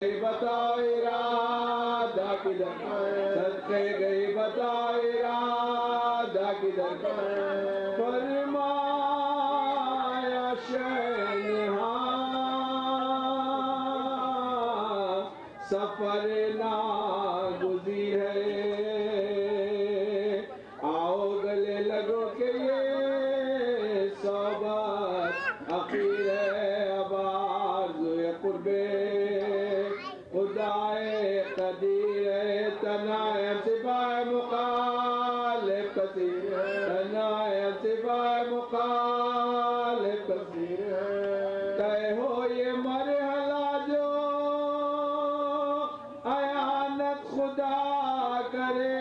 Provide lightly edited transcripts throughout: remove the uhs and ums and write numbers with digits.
बताओ इरादा किधर सदके गई बताओ इरादा किधर फरमाया शहनहा सफर नागुज़ी है आओ गले लगो के ये सोबत अखीर है अब आरज़ू कुर्बे खुदाए कदीर तनाए सिवाय मुखालिफ कसीर तनाए सिवाय मुखालिफ कसीर तय हो ये मरहला जो अयानत खुदा करे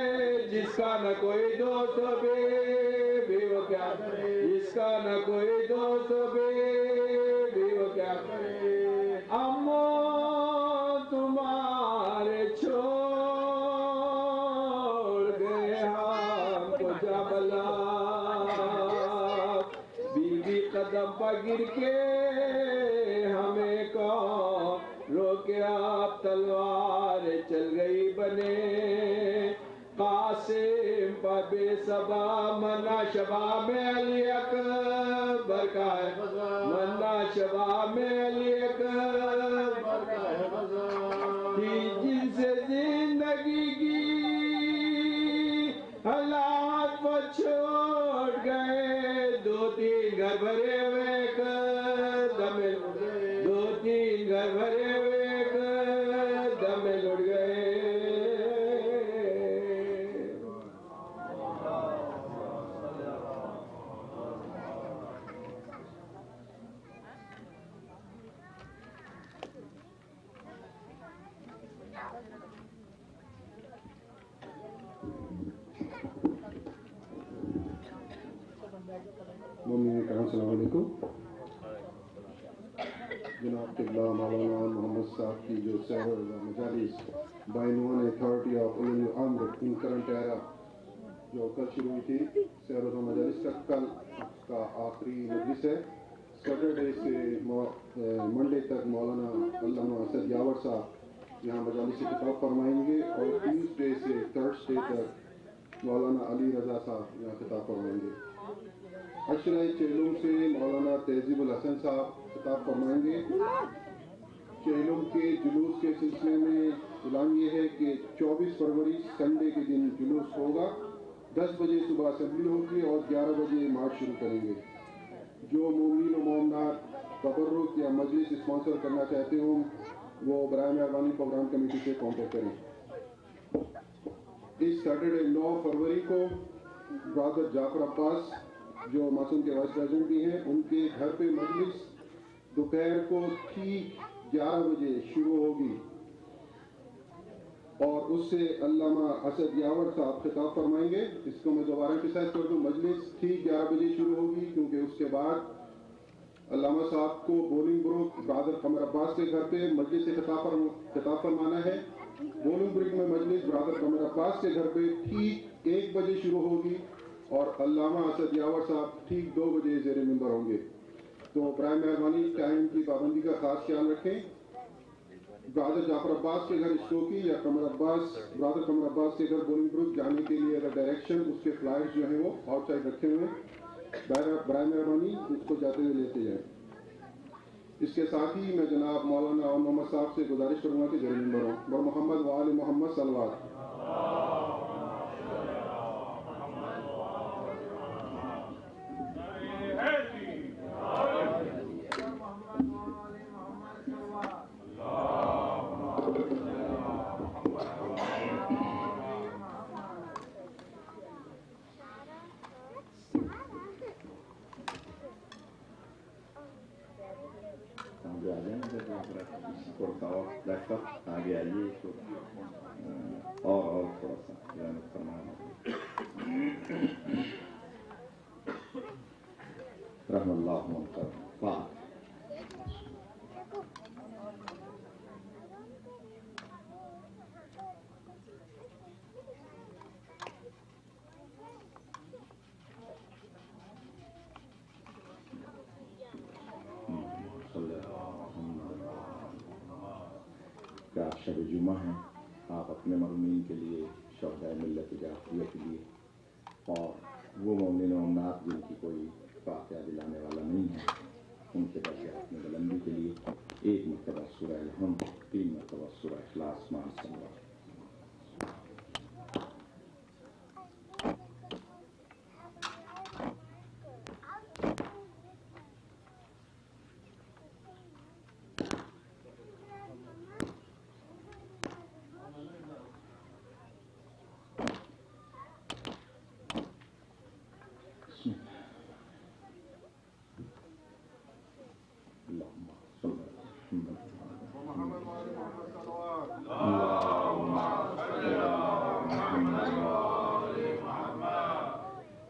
जिसका न कोई दोस्त भी वो क्या करे जिसका न कोई दोस्त भी वो क्या करे अम्मो तुम्हारे छोड़ गए हमको जबला बीवी कदम पर गिर के हमें कौन रोके अब तलवार चल गई बने कासिम पर बेसबा मन्ना शबा में अली अकबर का है मन्ना शबा में अली अकबर का है थी जिनसे जिंदगी की हालात वो छोड़ गए दो तीन घर भरे हुए दमे दो तीन घर भरे हुए दमे लुट गए अस्सलाम वालेकुम। जनाब क़िबला मौलाना मोहम्मद साहब की जो सैर मजालिस बाइनून अथॉरिटी ऑफ उलुल अम्र इन करंट एरा जो कल शुरू हुई थी सैर मजालिस का कल का आखिरी मजलिस है। सैटरडे से मंडे तक मौलाना अल्लामा असद यावर साहब यहाँ मजालिस से खिताब फरमाएंगे और ट्यूसडे से थर्सडे तक मौलाना अली रज़ा साहब यहाँ खिताब फरमाएंगे। अशरा चेलुम से मौलाना तहजीबुल हसन साहब खिताब फरमाएंगे। चेलुम के जुलूस के सिलसिले में ऐलान ये है कि 24 फरवरी संडे के दिन जुलूस होगा। 10 बजे सुबह असेंबली होगी और 11 बजे मार्च शुरू करेंगे। जो मोमिन और मोमनात तबर्रुक या मजलिस स्पॉन्सर करना चाहते हो वो बराए मेहरबानी प्रोग्राम कमेटी से कॉन्टेक्ट करें। इस सैटरडे 9 फरवरी को ब्रदर जाफर अब्बास जो मासूम के वाइस प्रेसिडेंट भी हैं उनके घर पे मजलिस दोपहर को ठीक 11 बजे शुरू होगी और उससे अल्लामा असद यावर साहब खिताब फरमाएंगे। इसको मैं दोबारा एम्फसाइज कर दूं, मजलिस ठीक 11 बजे शुरू होगी क्योंकि उसके बाद अल्लामा साहब को बोलिंग ब्रुक ब्रदर कमर अब्बास के घर पे मजलिस से खिताब फरमाना है। बोलिंग ब्रुक में मजलिस ब्रदर कमर अब्बास के घर पे ठीक 1 बजे शुरू होगी और अल्लामा असद यावर साहब ठीक 2 बजे ज़ेरे मिंबर होंगे। तो बराए मेहरबानी टाइम की पाबंदी का खास ख्याल रखें। ब्रदर जाफर अब्बास के घर स्टोकी या ब्रदर कमर अब्बास के घर बोलिंग ब्रुक जाने के लिए अगर डायरेक्शन उसके फ्लायर्स जो हैं वो आउटसाइड रखे हुए हैं, बराए मेहरबानी उसको जाते हुए लेते जाएं। इसके साथ ही मैं जनाब मौलाना और मोहम्मद साहब से गुजारिश करूँगा कि ज़ेरे मिंबर हों। बर मोहम्मद व आले मोहम्मद सल्लल्लाहु por favor, laptop आगे आइए तो और थोड़ा सा फरमाना रहमल्लाह पाक। کا شب جمعہ ہے، آپ اپنے مرحومین کے لیے، شہدائے ملت جعفریہ کے لیے، اور وہ مومن و مومنات جن کی کوئی فاتحہ دلانے والا نہیں ہے، ان کے درجات میں بلندی کے لیے 1 مرتبہ سورہ الحمد، 3 مرتبہ سورہ اخلاص مان سنوا۔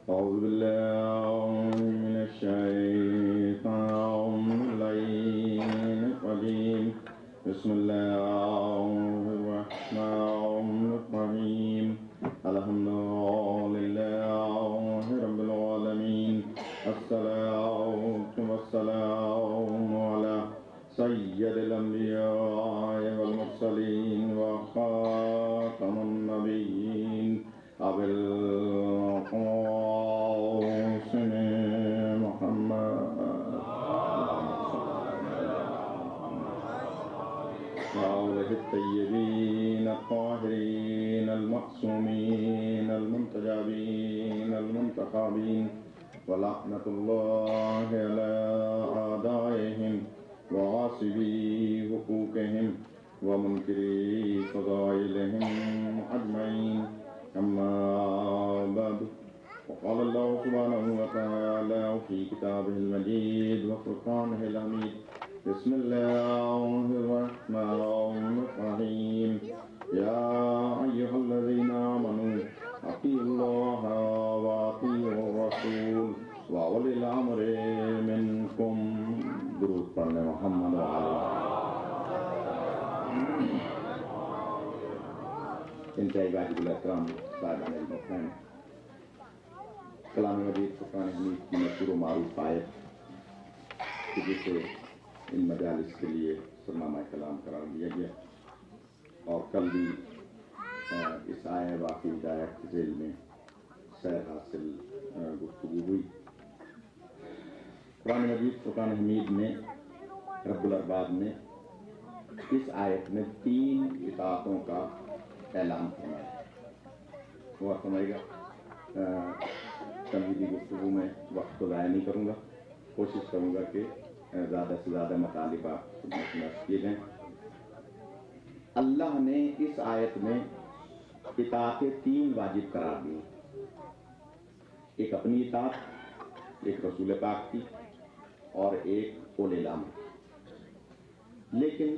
أعوذ بالله من الشيطان الرجيم، بسم الله الرحمن الرحيم، الحمد لله رب العالمين، الصلاة والسلام على سيد الأنبياء والمرسلين وخاتم النبيين أبي القاسم محمد وآله الطيبين الطاهرين المعصومين المنتجبين المنتخبين، ولعنة الله على أعدائهم وغاصبي حقوقهم ومنكري فضائلهم أجمعين، أما بعد، وقال الله سبحانه وتعالى في كتابه المجيد وفرقانه الحميد، بسم الله الرحمن الرحيم، يا أيها الذين آمنوا أطيعوا الله وأطيعوا الرسول وأولي الأمر منكم، درود پڑھنے محمد وعلى انتہائی واجب الاحترام صاحبان المحترم، کلام مجید فرقان حمید کی مشہور و معروف آیت کہ جسے ان مجالس کے لیے سرنامہ کلام قرار دیا گیا، اور کل بھی اس آئے واقعی ہدایت کے ذیل میں سیر حاصل گفتگو ہوئی۔ قرآن مجید فرقان حمید میں رب الارباب نے اس آیت میں 3 اطاعتوں کا اعلان فرمایا۔ وہ فرمائے گا، تمہیدی گفتگو میں وقت تو ضائع نہیں کروں گا، کوشش کروں گا کہ زیادہ سے زیادہ مطالبہ خدمت کیے جائیں۔ اللہ نے اس آیت میں اطاعت 3 واجب قرار دی، ایک اپنی اطاعت، ایک رسول پاک کی، اور ایک اولي الامر، لیکن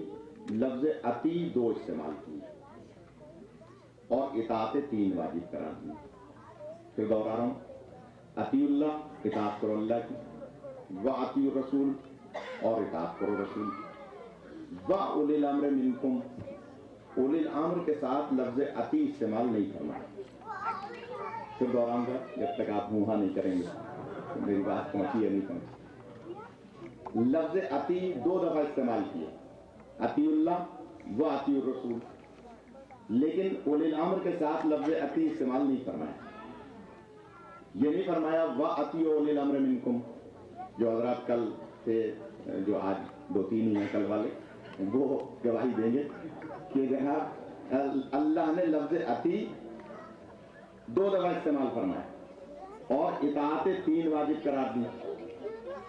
لفظ اطیع 2 استعمال کی اور اطاعت 3 واجب قرار دی۔ پھر دوہرا رہا ہوں، اطیع اللہ، اطاعت کرو اللہ کی، واطیع الرسول، اور اطاعت کرو رسول کی، واولی الامر منکم، اولی الامر کے ساتھ لفظ اطیع استعمال نہیں کرنا۔ پھر دوہراؤں گا جب تک آپ منہ نہیں کریں گے، میری بات پہنچی ہے نہیں پہنچی۔ لفظ اطیع 2 دفعہ استعمال کیے، اطیع اللہ واطیع الرسول، لیکن اولی الامر کے ساتھ لفظ اطیع استعمال نہیں فرمایا۔ یہ نہیں فرمایا واطیع اولی الامر منکم، جو حضرات کل تھے، جو آج 2-3 ہی ہیں کل والے، وہ گواہی دیں گے کہ جناب اللہ نے لفظ اطیع 2 دفعہ استعمال فرمایا اور اطاعت 3 واجب قرار دی۔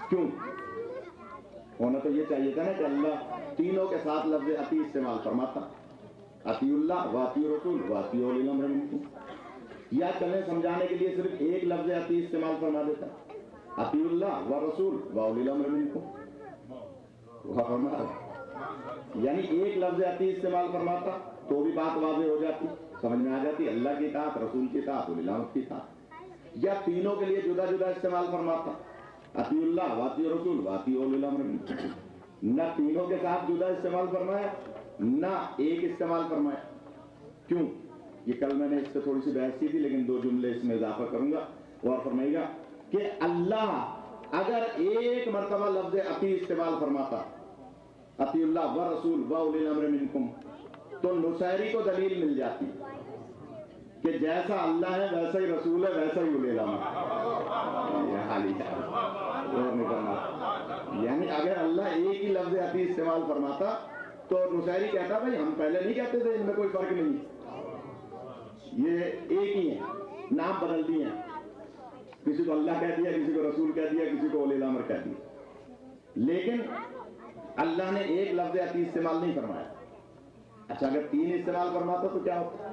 کیوں؟ ہونا تو یہ چاہیے تھا نا کہ اللہ تینوں کے ساتھ لفظ اطیع استعمال فرماتا، اطیع اللہ واطیع رسول واطیع اولی الامر منکم، یا چلیں سمجھانے کے لیے صرف ایک لفظ اطیع استعمال فرما دیتا، اطیع اللہ و رسول و اولی الامر منکم، یعنی ایک لفظ اطیع استعمال فرماتا تو بھی بات واضح ہو جاتی، سمجھ میں آ جاتی، اللہ کی اطاعت، رسول کی اطاعت، اولی الامر کی اطاعت، یا تینوں کے لیے جدا جدا استعمال فرماتا، اطیع اللہ واطیع رسول واطیع اولی الامر منکم، نہ تینوں کے ساتھ جدا استعمال فرمایا نہ ایک استعمال فرمایا۔ کیوں؟ یہ کل میں نے اس سے تھوڑی سی بحث کی تھی، لیکن 2 جملے اس میں اضافہ کروں گا۔ اور فرمائے گا کہ اللہ اگر ایک مرتبہ لفظ اطیع استعمال فرماتا، اطیع اللہ و رسول و اولی الامر منکم، تو نصیری کو دلیل مل جاتی کہ جیسا اللہ ہے ویسا ہی رسول ہے ویسا ہی اولی الامر. یہ حال ہی یعنی اگر اللہ ایک ہی لفظ عتی استعمال فرماتا تو نصیری کہتا بھائی ہم پہلے نہیں کہتے تھے ان میں کوئی فرق نہیں, یہ ایک ہی ہے, نام بدل دیے ہیں, کسی کو اللہ کہہ دیا, کسی کو رسول کہہ دیا, کسی کو اولی الامر کہہ دیا. لیکن اللہ نے ایک لفظ عتی استعمال نہیں فرمایا. اچھا اگر تین استعمال فرماتا تو کیا ہوتا,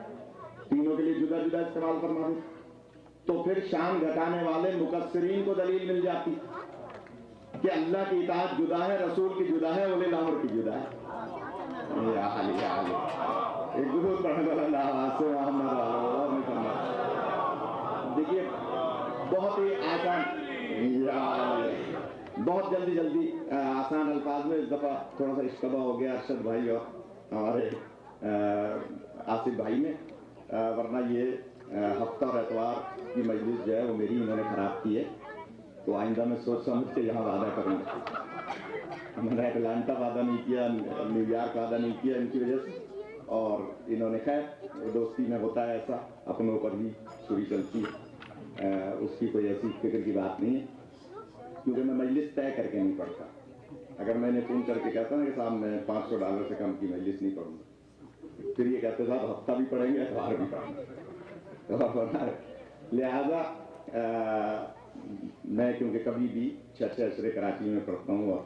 تینوں کے لیے جدا جدا استعمال فرما دے تو پھر شان گھٹانے والے مقصرین کو دلیل مل جاتی کہ اللہ کی اطاعت جدا ہے, رسول کی جدا ہے, اولی الامر کی جدا ہے. ایک درود پڑھنے والا دیکھیے بہت ہی آسان, بہت جلدی آسان الفاظ میں اس دفعہ تھوڑا سا اشتباہ ہو گیا ارشد بھائی اور ہمارے آصف بھائی میں, ورنہ یہ ہفتہ اور اتوار کی مجلس جو ہے وہ میری انہوں نے خراب کی ہے. تو آئندہ میں سوچ سمجھ کے یہاں وعدہ کروں گا. میں نے اٹلانٹا وعدہ نہیں کیا, نیو یارک وعدہ نہیں کیا ان کی وجہ سے, اور انہوں نے خیر دوستی میں ہوتا ہے ایسا, اپنوں پر بھی چھری چلتی ہے, اس کی کوئی ایسی فکر کی بات نہیں ہے, کیونکہ میں مجلس طے کر کے نہیں پڑھتا. اگر میں نے فون کر کے کہتا نا کہ صاحب میں $500 سے کم کی مجلس نہیں پڑھوں گا, پھر یہ کہتے صاحب ہفتہ بھی پڑھیں گے اتوار بھی پڑھیں گے. لہذا میں کیونکہ کبھی بھی 6 عشرے کراچی میں پڑھتا ہوں اور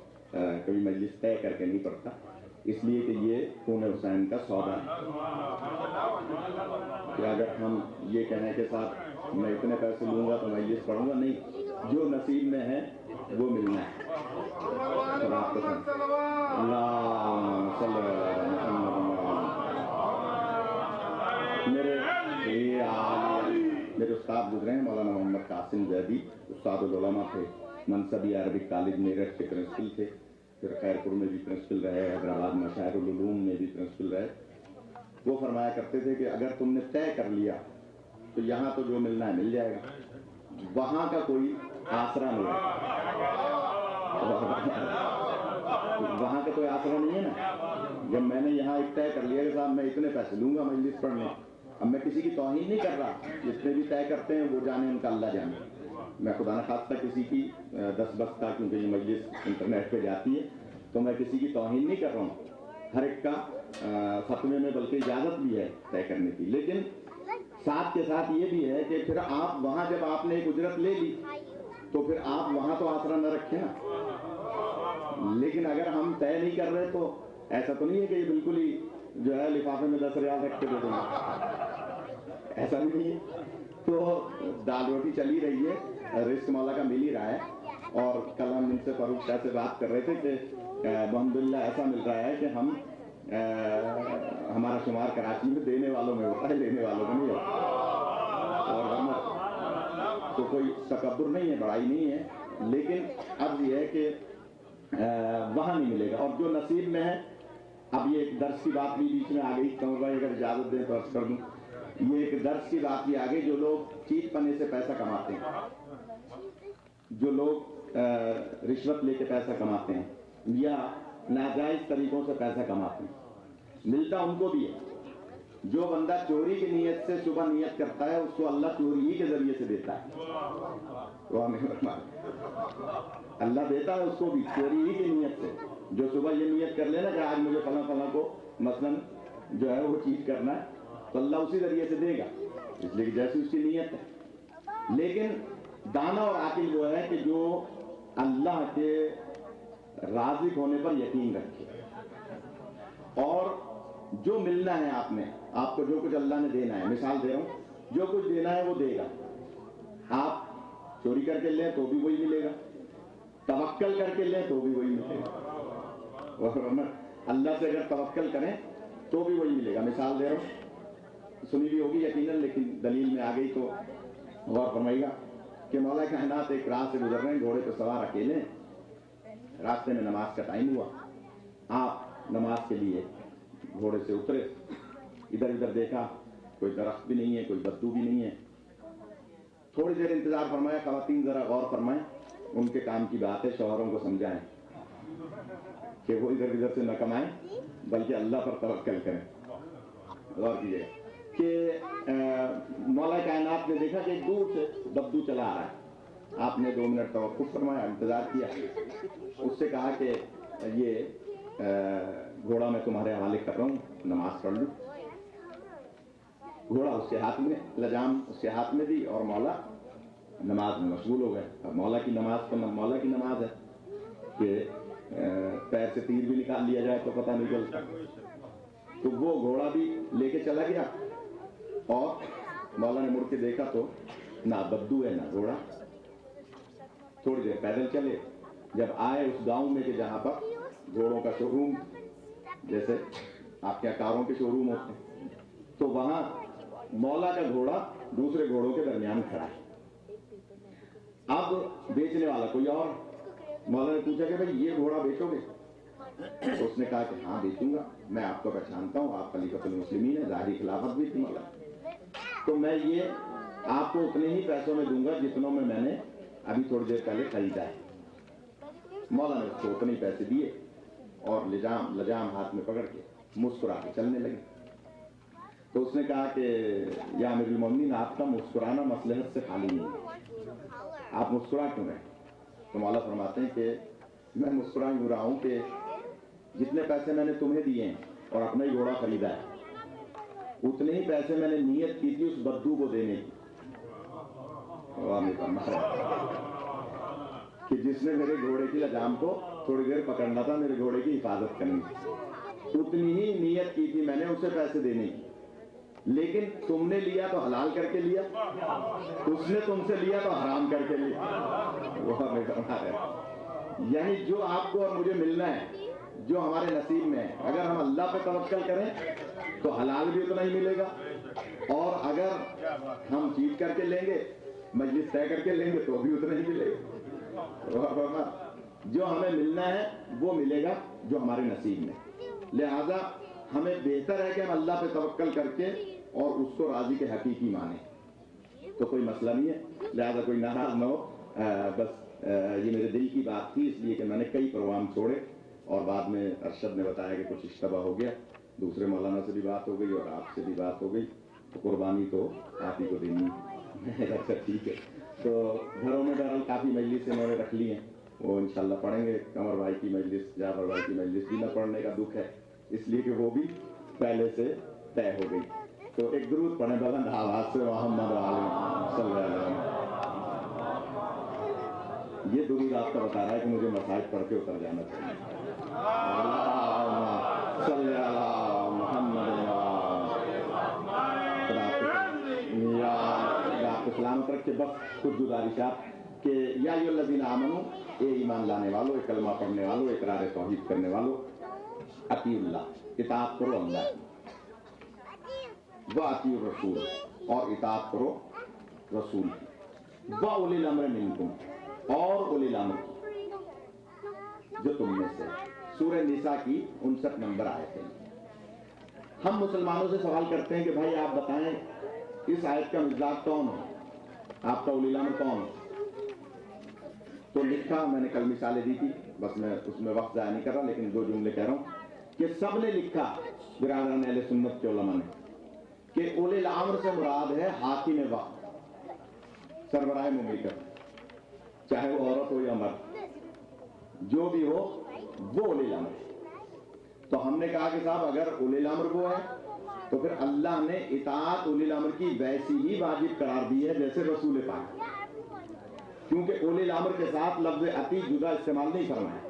کبھی مجلس طے کر کے نہیں پڑھتا, اس لیے کہ یہ خون حسین کا سودا ہے. کہ اگر ہم یہ کہیں کہ صاحب میں اتنے پیسے لوں گا تو مجلس پڑھوں گا, نہیں, جو نصیب میں ہے وہ ملنا ہے. میرے استاد گزرے ہیں مولانا محمد قاسم زیدی, استاد العلماء تھے, منصبی عربک کالج میرٹھ کے پرنسپل تھے, پھر خیرپور میں بھی پرنسپل رہے, حیدرآباد مشاعر العلوم میں بھی پرنسپل رہے. وہ فرمایا کرتے تھے کہ اگر تم نے طے کر لیا تو یہاں تو جو ملنا ہے مل جائے گا, وہاں کا کوئی آسرا نہیں ہے. وہاں کا کوئی آسرا نہیں ہے نا. جب میں نے یہاں ایک طے کر لیا کہ صاحب میں اتنے پیسے لوں گا مجلس پڑھنے, اب میں کسی کی توہین نہیں کر رہا, جتنے بھی طے کرتے ہیں وہ جانے ان کا اللہ جانے. میں خدا نخواستہ کسی کی دستبستہ, کیونکہ یہ مجلس انٹرنیٹ پہ جاتی ہے, تو میں کسی کی توہین نہیں کر رہا ہوں. ہر ایک کا فتوے میں بلکہ اجازت بھی ہے طے کرنے کی, لیکن ساتھ کے ساتھ یہ بھی ہے کہ پھر آپ وہاں جب آپ نے ایک اجرت لے لی تو پھر آپ وہاں تو آسرا نہ رکھیں نا. لیکن اگر ہم طے نہیں کر رہے تو ایسا تو نہیں ہے کہ یہ بالکل ہی جو ہے لفافے میں 10 ریال رکھ کے دے دیں, ایسا بھی نہیں ہے. تو دال روٹی چلی رہی ہے, رزق مولا کا مل ہی رہا ہے. اور کل ہم ان سے فاروق شاہ سے بات کر رہے تھے کہ الحمدللہ ایسا مل رہا ہے کہ ہم ہمارا شمار کراچی میں دینے والوں میں ہوتا ہے, لینے والوں میں نہیں ہوتا. اور ہم تو کوئی تکبر نہیں ہے, بڑائی نہیں ہے, لیکن اب یہ ہے کہ وہاں نہیں ملے گا. اور جو نصیب میں ہے, اب یہ ایک درس کی بات بھی بیچ میں آ گئی, کمر بھائی اگر اجازت دیں تو عرض کر دوں, یہ ایک درس کی بات بھی آ گئی. جو لوگ چیٹ پنے سے پیسہ کماتے ہیں, جو لوگ رشوت لے کے پیسہ کماتے ہیں یا ناجائز طریقوں سے پیسہ کماتے ہیں, ملتا ان کو بھی ہے. جو بندہ چوری کی نیت سے صبح نیت کرتا ہے اس کو اللہ چوری ہی کے ذریعے سے دیتا ہے. اللہ دیتا ہے اس کو بھی چوری ہی کی نیت سے. جو صبح یہ نیت کر لینا کہ آج مجھے فلاں فلاں کو مثلاً جو ہے وہ چیز کرنا ہے تو اللہ اسی ذریعے سے دے گا, اس لیے کہ جیسی اس کی نیت ہے. لیکن دانا اور عاقل وہ ہے کہ جو اللہ کے رازق ہونے پر یقین رکھے, اور جو ملنا ہے آپ کو جو کچھ اللہ نے دینا ہے, مثال دے رہا ہوں, جو کچھ دینا ہے وہ دے گا. آپ چوری کر کے لیں تو بھی وہی ملے گا, توکل کر کے لیں تو بھی وہی ملے گا. اللہ سے اگر توکل کریں تو بھی وہی ملے گا. مثال دے رہا ہوں, سنی بھی ہوگی یقیناً, لیکن دلیل میں آ گئی تو غور فرمائیے گا کہ مولا کائنات ایک راہ سے گزر رہے ہیں, گھوڑے پہ سوار اکیلے, راستے میں نماز کا ٹائم ہوا, آپ نماز کے لیے گھوڑے سے اترے, ادھر ادھر دیکھا, کوئی درخت بھی نہیں ہے, کوئی بدو بھی نہیں ہے. تھوڑی دیر انتظار فرمایا. خواتین ذرا غور فرمائیں, ان کے کام کی بات ہے شوہروں کو سمجھائیں کہ وہ ادھر ادھر سے نہ کمائیں بلکہ اللہ پر توکل کریں. गौर कीजिएगा कि मौला कायनात ने देखा कि एक दूर से दब्दू चला आ रहा है। आपने 2 मिनट तवक्कुफ फरमाया, इंतजार किया, उससे कहा कि ये घोड़ा मैं तुम्हारे हवाले कर रहा हूँ, नमाज पढ़ लूँ। घोड़ा उसके हाथ में, लजाम उसके हाथ में दी और मौला नमाज में मशगूल हो गए। अब मौला की नमाज तो मौला की नमाज है कि पैर से तीर भी निकाल लिया जाए तो पता नहीं चलता। तो वो घोड़ा भी लेके चला गया और मौला ने मुड़ के देखा तो ना बद्दू है ना घोड़ा। थोड़ी देर पैदल चले, जब आए उस गांव में कि जहां पर घोड़ों का शोरूम, जैसे आपके यहाँ कारों के शोरूम होते हैं, तो वहां मौला का घोड़ा दूसरे घोड़ों के दरमियान खड़ा है। अब बेचने वाला कोई और। मौला ने पूछा कि भाई ये घोड़ा बेचोगे? तो उसने कहा कि हाँ बेचूंगा, मैं आपको पहचानता हूँ, आप खलीफतुल मुस्लिमीन है, ज़ाहिरी खिलाफत भी थी मौला, तो मैं ये आपको उतने ही पैसों में दूंगा जितनों में मैंने अभी थोड़ी देर पहले खरीदा है। मौला ने उसको उतने ही पैसे दिए और लजाम हाथ में पकड़ के मुस्कुरा के चलने लगे। तो उसने कहा कि या अमीरुल मोमिनीन, आपका मुस्कुराना मसलहत से खाली नहीं है, आप मुस्कुरा क्यों रहे? तो मौला फरमाते हैं कि मैं मुस्कुरा यूं रहा हूं कि जितने पैसे मैंने तुम्हें दिए हैं और अपना ही घोड़ा खरीदा है, उतने ही पैसे मैंने नियत की थी उस बद्दू को देने की, कि जिसने मेरे घोड़े की लजाम को थोड़ी देर पकड़ना था, मेरे घोड़े की हिफाजत करनी थी, उतनी ही नियत की थी मैंने उसे पैसे देने की। लेकिन तुमने लिया तो हलाल करके लिया, उसने तुमसे लिया तो हराम करके लिया। वो हमें बता रहे, यानी जो आपको और मुझे मिलना है, जो हमारे नसीब में है, अगर हम अल्लाह पे तवक्कल करें तो हलाल भी उतना ही मिलेगा, और अगर हम चीट करके लेंगे, मजलिस तय करके लेंगे तो भी उतना ही मिलेगा। जो हमें मिलना है वो मिलेगा जो हमारे नसीब में। लिहाजा हमें बेहतर है कि हम अल्लाह पे तवक्कल करके और उसको राजी के हकीकी माने, तो कोई मसला नहीं है। लिहाजा कोई नाराज न हो, बस ये मेरे दिल की बात थी, इसलिए कि मैंने कई प्रोग्राम छोड़े और बाद में अरशद ने बताया कि कुछ इश्तबा हो गया, दूसरे मौलाना से भी बात हो गई और आपसे भी बात हो गई, तो कुर्बानी तो आप ही को देनी। अच्छा ठीक है। तो घरों में बहरहाल काफ़ी मजलिस इन्होंने रख ली हैं, वो इंशाल्लाह पढ़ेंगे। कमर भाई की मजलिस, जाफर भाई की मजलिस भी न पढ़ने का दुख है, इसलिए कि वो भी पहले से तय हो गई। तो एक दुरूद पढ़े बुलंद आवाज से, मोहम्मद सल्लल्लाहु अलैहि वसल्लम। ये दुरूद आपका बता रहा है कि मुझे मसाइज पढ़ के उतर जाना चाहिए। आपको सलामत रखे। बस कुछ गुजारिशात कि या अय्युहल्लज़ीना आमनू, ए ईमान लाने वालों, एक कलमा पढ़ने वालों, इकरार तौहीद करने वालों, अतीउल्लाह, इताअत करो अल्लाह की, व अतीउर रसूल, और इताअत करो रसूल की, व उलिल अम्र मिनकुम, और उलिल अम्र जो तुम में से। सूरह निसा की 59 नंबर आयत है। हम मुसलमानों से सवाल करते हैं कि भाई आप बताएं इस आयत का मिज़ाज कौन है, आपका उलिल अम्र कौन है? तो लिखा, मैंने कल मिसालें दी थी, बस मैं उसमें वक्त ज़ाया नहीं कर रहा, लेकिन 2 जुमले कह रहा हूँ कि सब ने लिखा, बिरादरान अहले सुन्नत के उलमा ने, कि उलिल अम्र से मुराद है हाकिम वक्त, सरबराह मुमलिकत, चाहे वो औरत हो या मर्द, जो भी हो वो उलिल अम्र। तो हमने कहा कि साहब अगर उलिल अम्र वो है तो फिर अल्लाह ने इताअत उलिल अम्र की वैसी ही वाजिब करार दी है जैसे रसूल पाक, क्योंकि उलिल अम्र के साथ लफ्ज़ अती जुदा इस्तेमाल नहीं फरमाया,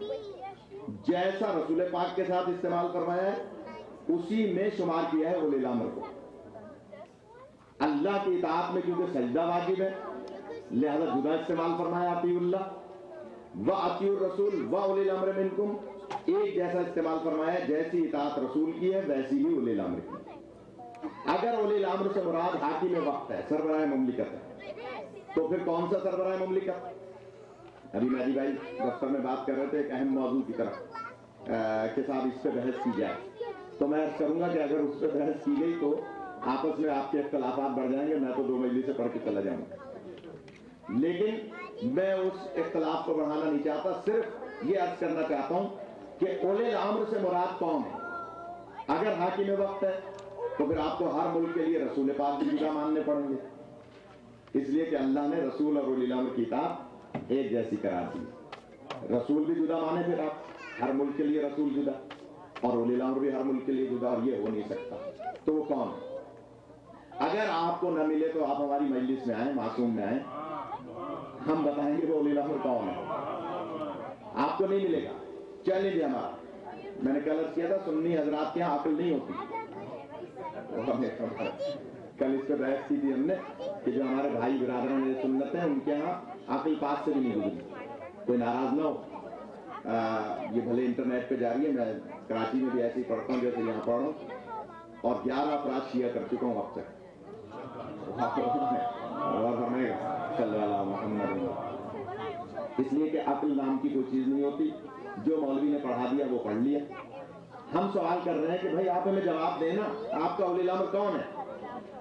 जैसा रसूल पाक के साथ इस्तेमाल फरमाया है उसी में शुमार किया है उलिल अम्र को। अल्लाह की इताअत में क्योंकि सजदा वाजिब है, लिहाजा जुदा इस्तेमाल फरमाया अतीउल्लाह व अतीउर रसूल व उलिल अम्र मिनकुम, एक जैसा इस्तेमाल फरमाया, जैसी इताअत रसूल की है वैसी ही उलिल अम्र की। अगर उलिल अम्र से मुराद हाकिम वक्त है, सरबराह मुमलिकत है, तो फिर कौन सा सरबराह मुमलिकत? अभी मेहदी भाई दफ्तर में बात कर रहे थे एक अहम मौजू की तरफ कि साहब इस पर बहस की जाए, तो मैं अर्ज करूंगा कि अगर उस पर बहस की गई तो आपस में आपके इख्तलाफात बढ़ जाएंगे, मैं तो 2 मजलिस से पढ़ के चला जाऊंगा। लेकिन मैं उस इख्तलाफ को बढ़ाना नहीं चाहता, सिर्फ ये अर्ज करना चाहता हूं कि उलिल अम्र से मुराद कौन है। अगर हाकिम वक्त है تو پھر آپ کو ہر ملک کے لیے رسول پاک بھی جدا ماننے پڑیں گے، اس لیے کہ اللہ نے رسول اور اولی الامر کی اطاعت ایک جیسی قرار دی۔ رسول بھی جدا مانے پھر آپ، ہر ملک کے لیے رسول جدا اور اولی الامر بھی ہر ملک کے لیے جدا، اور یہ ہو نہیں سکتا۔ تو وہ کون ہے؟ اگر آپ کو نہ ملے تو آپ ہماری مجلس میں آئیں، معصوم میں آئیں، ہم بتائیں گے وہ اولی الامر کون ہے۔ آپ کو نہیں ملے گا، چیلنج ہے ہمارا۔ میں نے کل عرض کیا تھا سنی حضرات کے یہاں عقل نہیں ہوتی، کل اس پہ بحث کی تھی ہم نے کہ جو ہمارے بھائی برادران یہ سنت ہیں ان کے یہاں عقل پاس سے بھی نہیں گزری، کوئی ناراض نہ ہو۔ یہ بھلے انٹرنیٹ پہ جاری ہے، میں کراچی میں بھی ایسے ہی پڑھتا ہوں جیسے یہاں پڑھ رہا ہوں، اور 11 افراد شیعہ کر چکا ہوں اب تک۔ اس لیے کہ عقل نام کی کوئی چیز نہیں ہوتی، جو مولوی نے پڑھا دیا وہ پڑھ لیا۔ ہم سوال کر رہے ہیں کہ بھائی آپ ہمیں جواب دیں نا، آپ کا اولی الامر کون ہے؟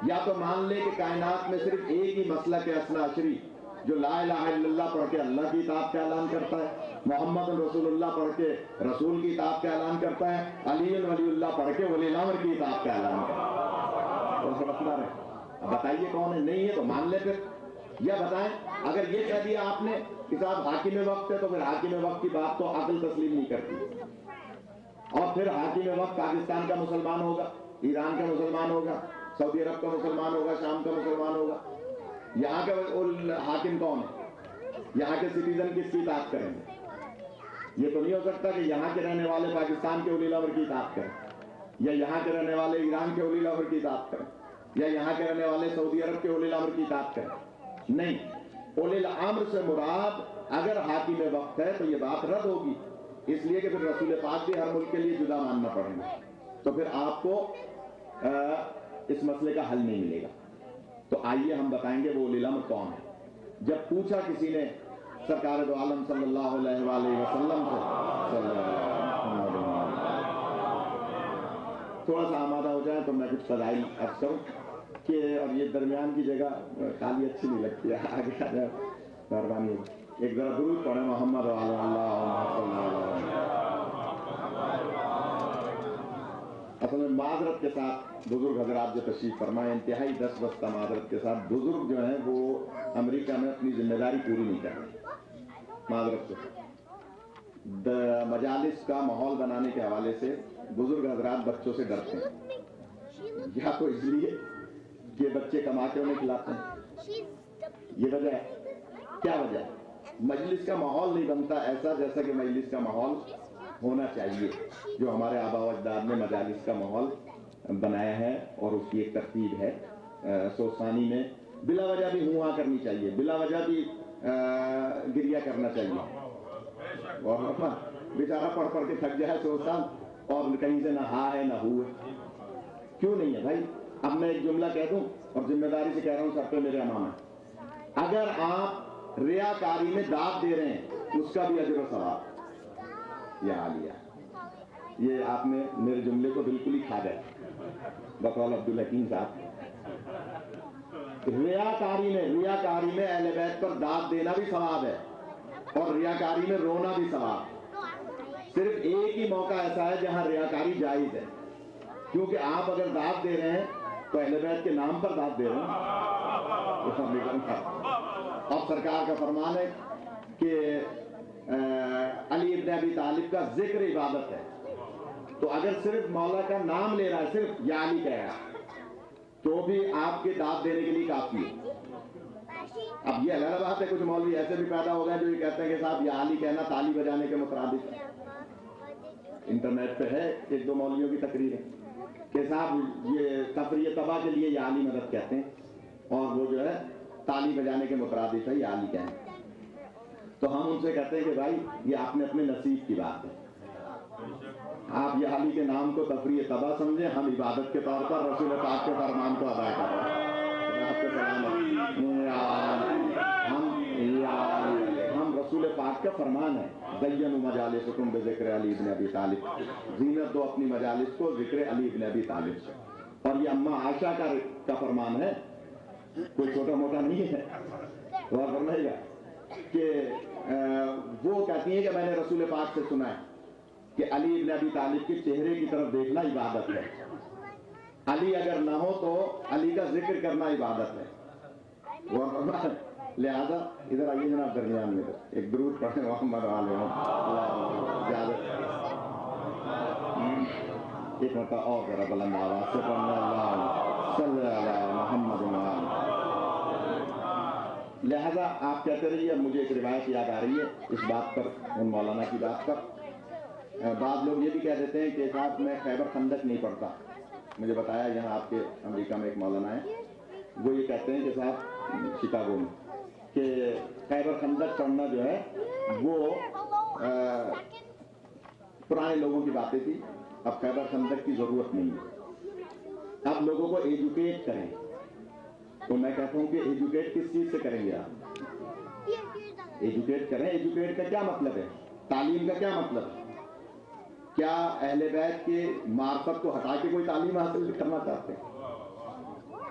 یا تو مان لے کہ کائنات میں صرف ایک ہی مسلک ہے اثنا عشری، جو لا الہ الا اللہ پڑھ کے اللہ کی اطاعت کا اعلان کرتا ہے، محمد رسول اللہ پڑھ کے رسول کی اطاعت کا اعلان کرتا ہے، علی ولی اللہ پڑھ کے ولی الامر کی اطاعت کا اعلان کرتا ہے۔ بتائیے کون ہے؟ نہیں ہے تو مان لے پھر، یا بتائیں اگر یہ کہہ دیا آپ نے کہ صاحب حاکم وقت ہے، تو پھر حاکم وقت کی بات تو عقل تسلیم نہیں کرتی، اور پھر حاکم وقت پاکستان کا مسلمان ہوگا، ایران کا مسلمان ہوگا، سعودی عرب کا مسلمان ہوگا، شام کا مسلمان ہوگا۔ یہاں کا حاکم کون ہے؟ یہاں کے سٹیزن کس کی اطاعت کریں گے؟ یہ تو نہیں ہو سکتا کہ یہاں کے رہنے والے پاکستان کے اولی الامر کی اطاعت کریں، یا یہاں کے رہنے والے ایران کے اولی الامر کی اطاعت کریں، یا یہاں کے رہنے والے سعودی عرب کے اولی الامر کی اطاعت کریں۔ نہیں، اولی الامر سے مراد اگر حاکم وقت ہے تو یہ بات رد ہوگی، اس لیے کہ پھر رسول پاک بھی ہر ملک کے لیے جدا ماننا پڑے گا، تو پھر آپ کو اس مسئلے کا حل نہیں ملے گا۔ تو آئیے ہم بتائیں گے وہ اولی الامر کون ہے۔ جب پوچھا کسی نے سرکار دو عالم صلی اللہ علیہ وآلہ وسلم سے، تھوڑا سا آمادہ ہو جائیں تو میں کچھ فضائل عرض کروں کہ، اور یہ درمیان کی جگہ خالی اچھی نہیں لگتی ہے، آگے آ جائے مہربانی۔ ایک ذرا درود پڑھیں محمد وعلی اللہ۔ اصل میں معذرت کے ساتھ بزرگ حضرات جو تشریف فرمائے، انتہائی دست بستہ معذرت کے ساتھ، بزرگ جو ہیں وہ امریکہ میں اپنی ذمہ داری پوری نہیں کر رہے، معذرت کے ساتھ۔ مجالس کا ماحول بنانے کے حوالے سے بزرگ حضرات بچوں سے ڈرتے ہیں، یا تو اس لیے کہ بچے کما کے انہیں کھلاتے ہیں، یہ وجہ ہے۔ کیا وجہ ہے؟ مجلس کا ماحول نہیں بنتا ایسا جیسا کہ مجلس کا ماحول ہونا چاہیے، جو ہمارے آبا و اجداد نے مجالس کا ماحول بنایا ہے، اور اس کی ایک ترتیب ہے۔ سوسانی میں بلا وجہ بھی ہوا کرنی چاہیے، بلا وجہ بھی گریہ کرنا چاہیے، اور بیچارہ پڑھ پڑھ کے تھک جائے سوسان، اور کہیں سے نہ ہا ہے نہ ہو ہے، کیوں نہیں ہے بھائی؟ اب میں ایک جملہ کہہ دوں، اور ذمہ داری سے کہہ رہا ہوں، سب پہ میرے امام ہے، اگر آپ ریاکاری میں داد دے رہے ہیں اس کا بھی اجر و ثواب، یہ عالیہ۔ یہ آپ نے میرے جملے کو بالکل ہی کھا گئے بقول عبدالحکیم صاحب۔ ریاکاری میں اہل بیت پر داد دینا بھی ثواب ہے، اور ریاکاری میں رونا بھی ثواب۔ صرف ایک ہی موقع ایسا ہے جہاں ریاکاری جائز ہے، کیونکہ آپ اگر داد دے رہے ہیں تو اہل بیت کے نام پر داد دے رہے ہیں، اور سرکار کا فرمان ہے کہ علی ابن ابی طالب کا ذکر عبادت ہے، تو اگر صرف مولا کا نام لے رہا ہے، صرف یا علی کہہ رہا ہے، تو بھی آپ کے داد دینے کے لیے کافی ہے۔ اب یہ الگ بات ہے، کچھ مولوی ایسے بھی پیدا ہو گئے جو یہ کہتے ہیں کہ صاحب یا علی کہنا تالی بجانے کے مترادف ہے۔ انٹرنیٹ پہ ہے ایک دو مولویوں کی تقریر ہے کہ صاحب یہ تفریح تباہ کے لیے یا علی مدد کہتے ہیں، اور وہ جو ہے تالی بجانے کے مترادف ہے، یا علی کہیں۔ تو ہم ان سے کہتے ہیں کہ بھائی یہ آپ نے اپنے نصیب کی بات ہے، آپ یہ علی کے نام کو تفریح تباہ سمجھیں، ہم عبادت کے طور پر رسول پاک کے فرمان کو ادا کر رہے ہیں۔ ہم رسول پاک کا فرمان ہے، زینوا مجالسکم بذکر علی بن ابی طالب، زینت دو اپنی مجالس کو ذکر علی بن ابی طالب سے۔ اور یہ اماں عائشہ کا فرمان ہے، کوئی چھوٹا موٹا نہیں ہے، غور فرمائیے گا کہ وہ کہتی ہیں کہ میں نے رسول پاک سے سنا ہے کہ علی بن ابی طالب کے چہرے کی طرف دیکھنا عبادت ہے۔ अली अगर ना हो तो अली का जिक्र करना इबादत है। और लिहाजा इधर आइए जनाब, दरमियान में एक दुरूद पढ़े मोहम्मद वाले एक मरतबा और जरा बुलंद आवाज से पढ़ना, अल्लाह सल्लल्लाहु अलैहि मोहम्मद। लिहाजा आप कहते रहिए। अब मुझे एक रिवायत याद आ रही है इस बात पर, उन मौलाना की बात पर। बाद लोग ये भी कह देते हैं कि साहब मैं खैबर खंदक नहीं पढ़ता। मुझे बताया यहाँ आपके अमेरिका में एक मौलाना है, वो ये कहते हैं कि साहब शिकागो में कि खैबर खंदक पढ़ना जो है वो पुराने लोगों की बातें थी, अब खैबर खंदक की जरूरत नहीं है। अब लोगों को एजुकेट करें। तो मैं कहता हूं कि एजुकेट किस चीज से करेंगे आप? एजुकेट करें। एजुकेट का क्या मतलब है? तालीम का क्या मतलब है? क्या अहले बैत के मार्फत को हटा के कोई तालीम हासिल करना चाहते हैं?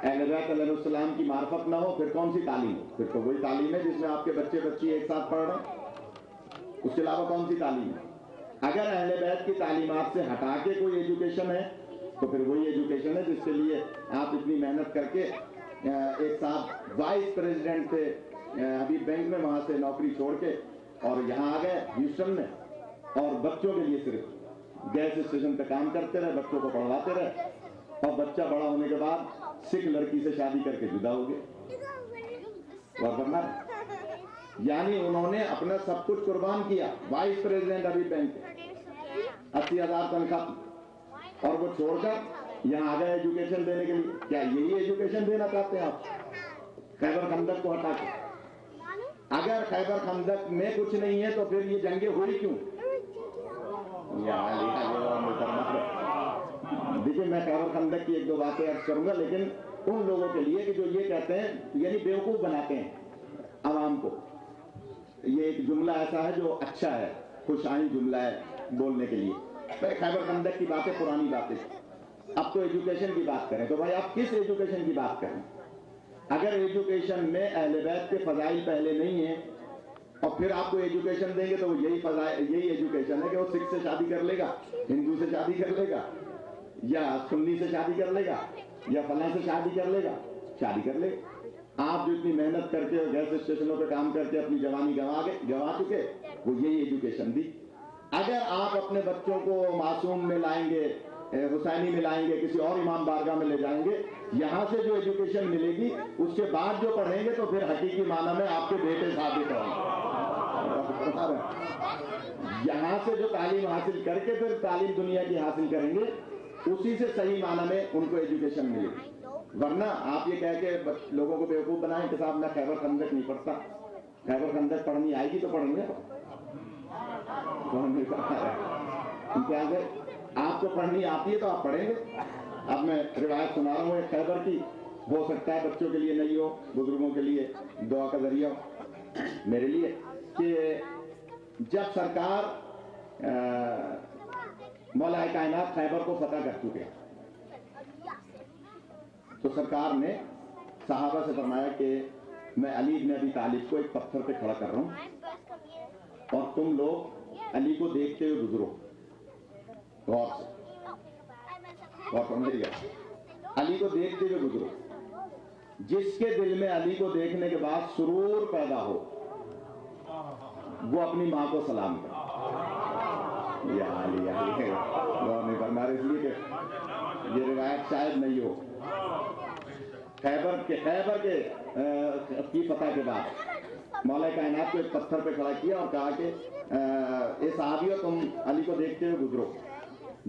अहले बैत अलैहिस्सलाम की मार्फत ना हो फिर कौन सी तालीम? फिर तो वही तालीम है जिसमें आपके बच्चे बच्ची एक साथ पढ़ रहे हैं। उसके अलावा कौन सी तालीम है? अगर अहले बैत की तालीमात से हटा के कोई एजुकेशन है तो फिर वही एजुकेशन है जिसके लिए आप इतनी मेहनत करके एक साहब वाइस प्रेसिडेंट थे अभी बैंक में, वहां से नौकरी छोड़ के और यहाँ आ गए ह्यूस्टन में, और बच्चों के लिए सिर्फ गैस स्टेशन पे काम करते रहे, बच्चों को पढ़वाते रहे, और बच्चा बड़ा होने के बाद सिख लड़की से शादी करके जुदा हो गए। वरना यानी उन्होंने अपना सब कुछ कुर्बान किया। वाइस प्रेसिडेंट अभी बैंक 80,000 तनख्वाह, और वो छोड़कर यहाँ आ गए एजुकेशन देने के लिए। क्या यही एजुकेशन देना चाहते हैं आप? खैबर खंदक को हटा के? अगर खैबर खंदक में कुछ नहीं है तो फिर ये जंगे हुई क्यों? देखिए, मैं खैबर खंदक की एक दो बातें अर्ज करूंगा, लेकिन उन लोगों के लिए कि जो ये कहते हैं, यानी बेवकूफ बनाते हैं आवाम को। ये एक जुमला ऐसा है जो अच्छा है, खुशाइन जुमला है बोलने के लिए। खैबर खंदक की बातें पुरानी बातें, अब तो एजुकेशन की बात करें। तो भाई आप किस एजुकेशन की बात करें? अगर एजुकेशन में अहले बैत के फजाइल पहले नहीं है और फिर आपको एजुकेशन देंगे तो यही एजुकेशन है कि वो सिख से शादी कर लेगा, हिंदू से शादी कर लेगा, या सुन्नी से शादी कर लेगा, या फलां से शादी कर लेगा। शादी कर लेगा। आप जो इतनी मेहनत करके गैस स्टेशनों पे काम करके अपनी जवानी गंवा चुके, वो यही एजुकेशन दी। अगर आप अपने बच्चों को मासूम में लाएंगे, हुसैनी में लाएंगे, किसी और इमाम बारगाह में ले जाएंगे, यहाँ से जो एजुकेशन मिलेगी उसके बाद जो पढ़ेंगे तो फिर हकीकी माना में आपके बेटे साबित होंगे। यहाँ से जो तालीम हासिल करके फिर तालीम दुनिया की हासिल करेंगे, उसी से सही माना में उनको एजुकेशन मिलेगी। वरना आप ये कह के लोगों को बेवकूफ बनाएं कि साहब मैं खैबर खंदक नहीं पढ़ता। खैबर खंदक पढ़नी आएगी तो पढ़ेंगे। आपको पढ़नी आती है तो आप पढ़ेंगे। अब मैं रिवायत सुना रहा हूँ खैबर की, हो सकता है बच्चों के लिए नहीं हो, बुजुर्गों के लिए दुआ का जरिया हो मेरे लिए, कि जब सरकार मौला कायनात खैबर को फतह कर चुके तो सरकार ने सहाबा से फरमाया कि मैं अली इब्न अबी तालिब को एक पत्थर पे खड़ा कर रहा हूं और तुम लोग अली को देखते हुए गुजरो। गौर से और समझिएगा, अली को देखते हुए गुजरो। जिसके दिल में अली को देखने के बाद सुरूर पैदा हो वो अपनी माँ को सलाम करे। गौर नहीं करना, इसलिए ये रिवायत शायद नहीं हो। खैबर के की फतह के बाद मौला कायनात को एक पत्थर पे खड़ा किया और कहा कि ए सहाबियों, तुम अली को देखते हुए गुजरो।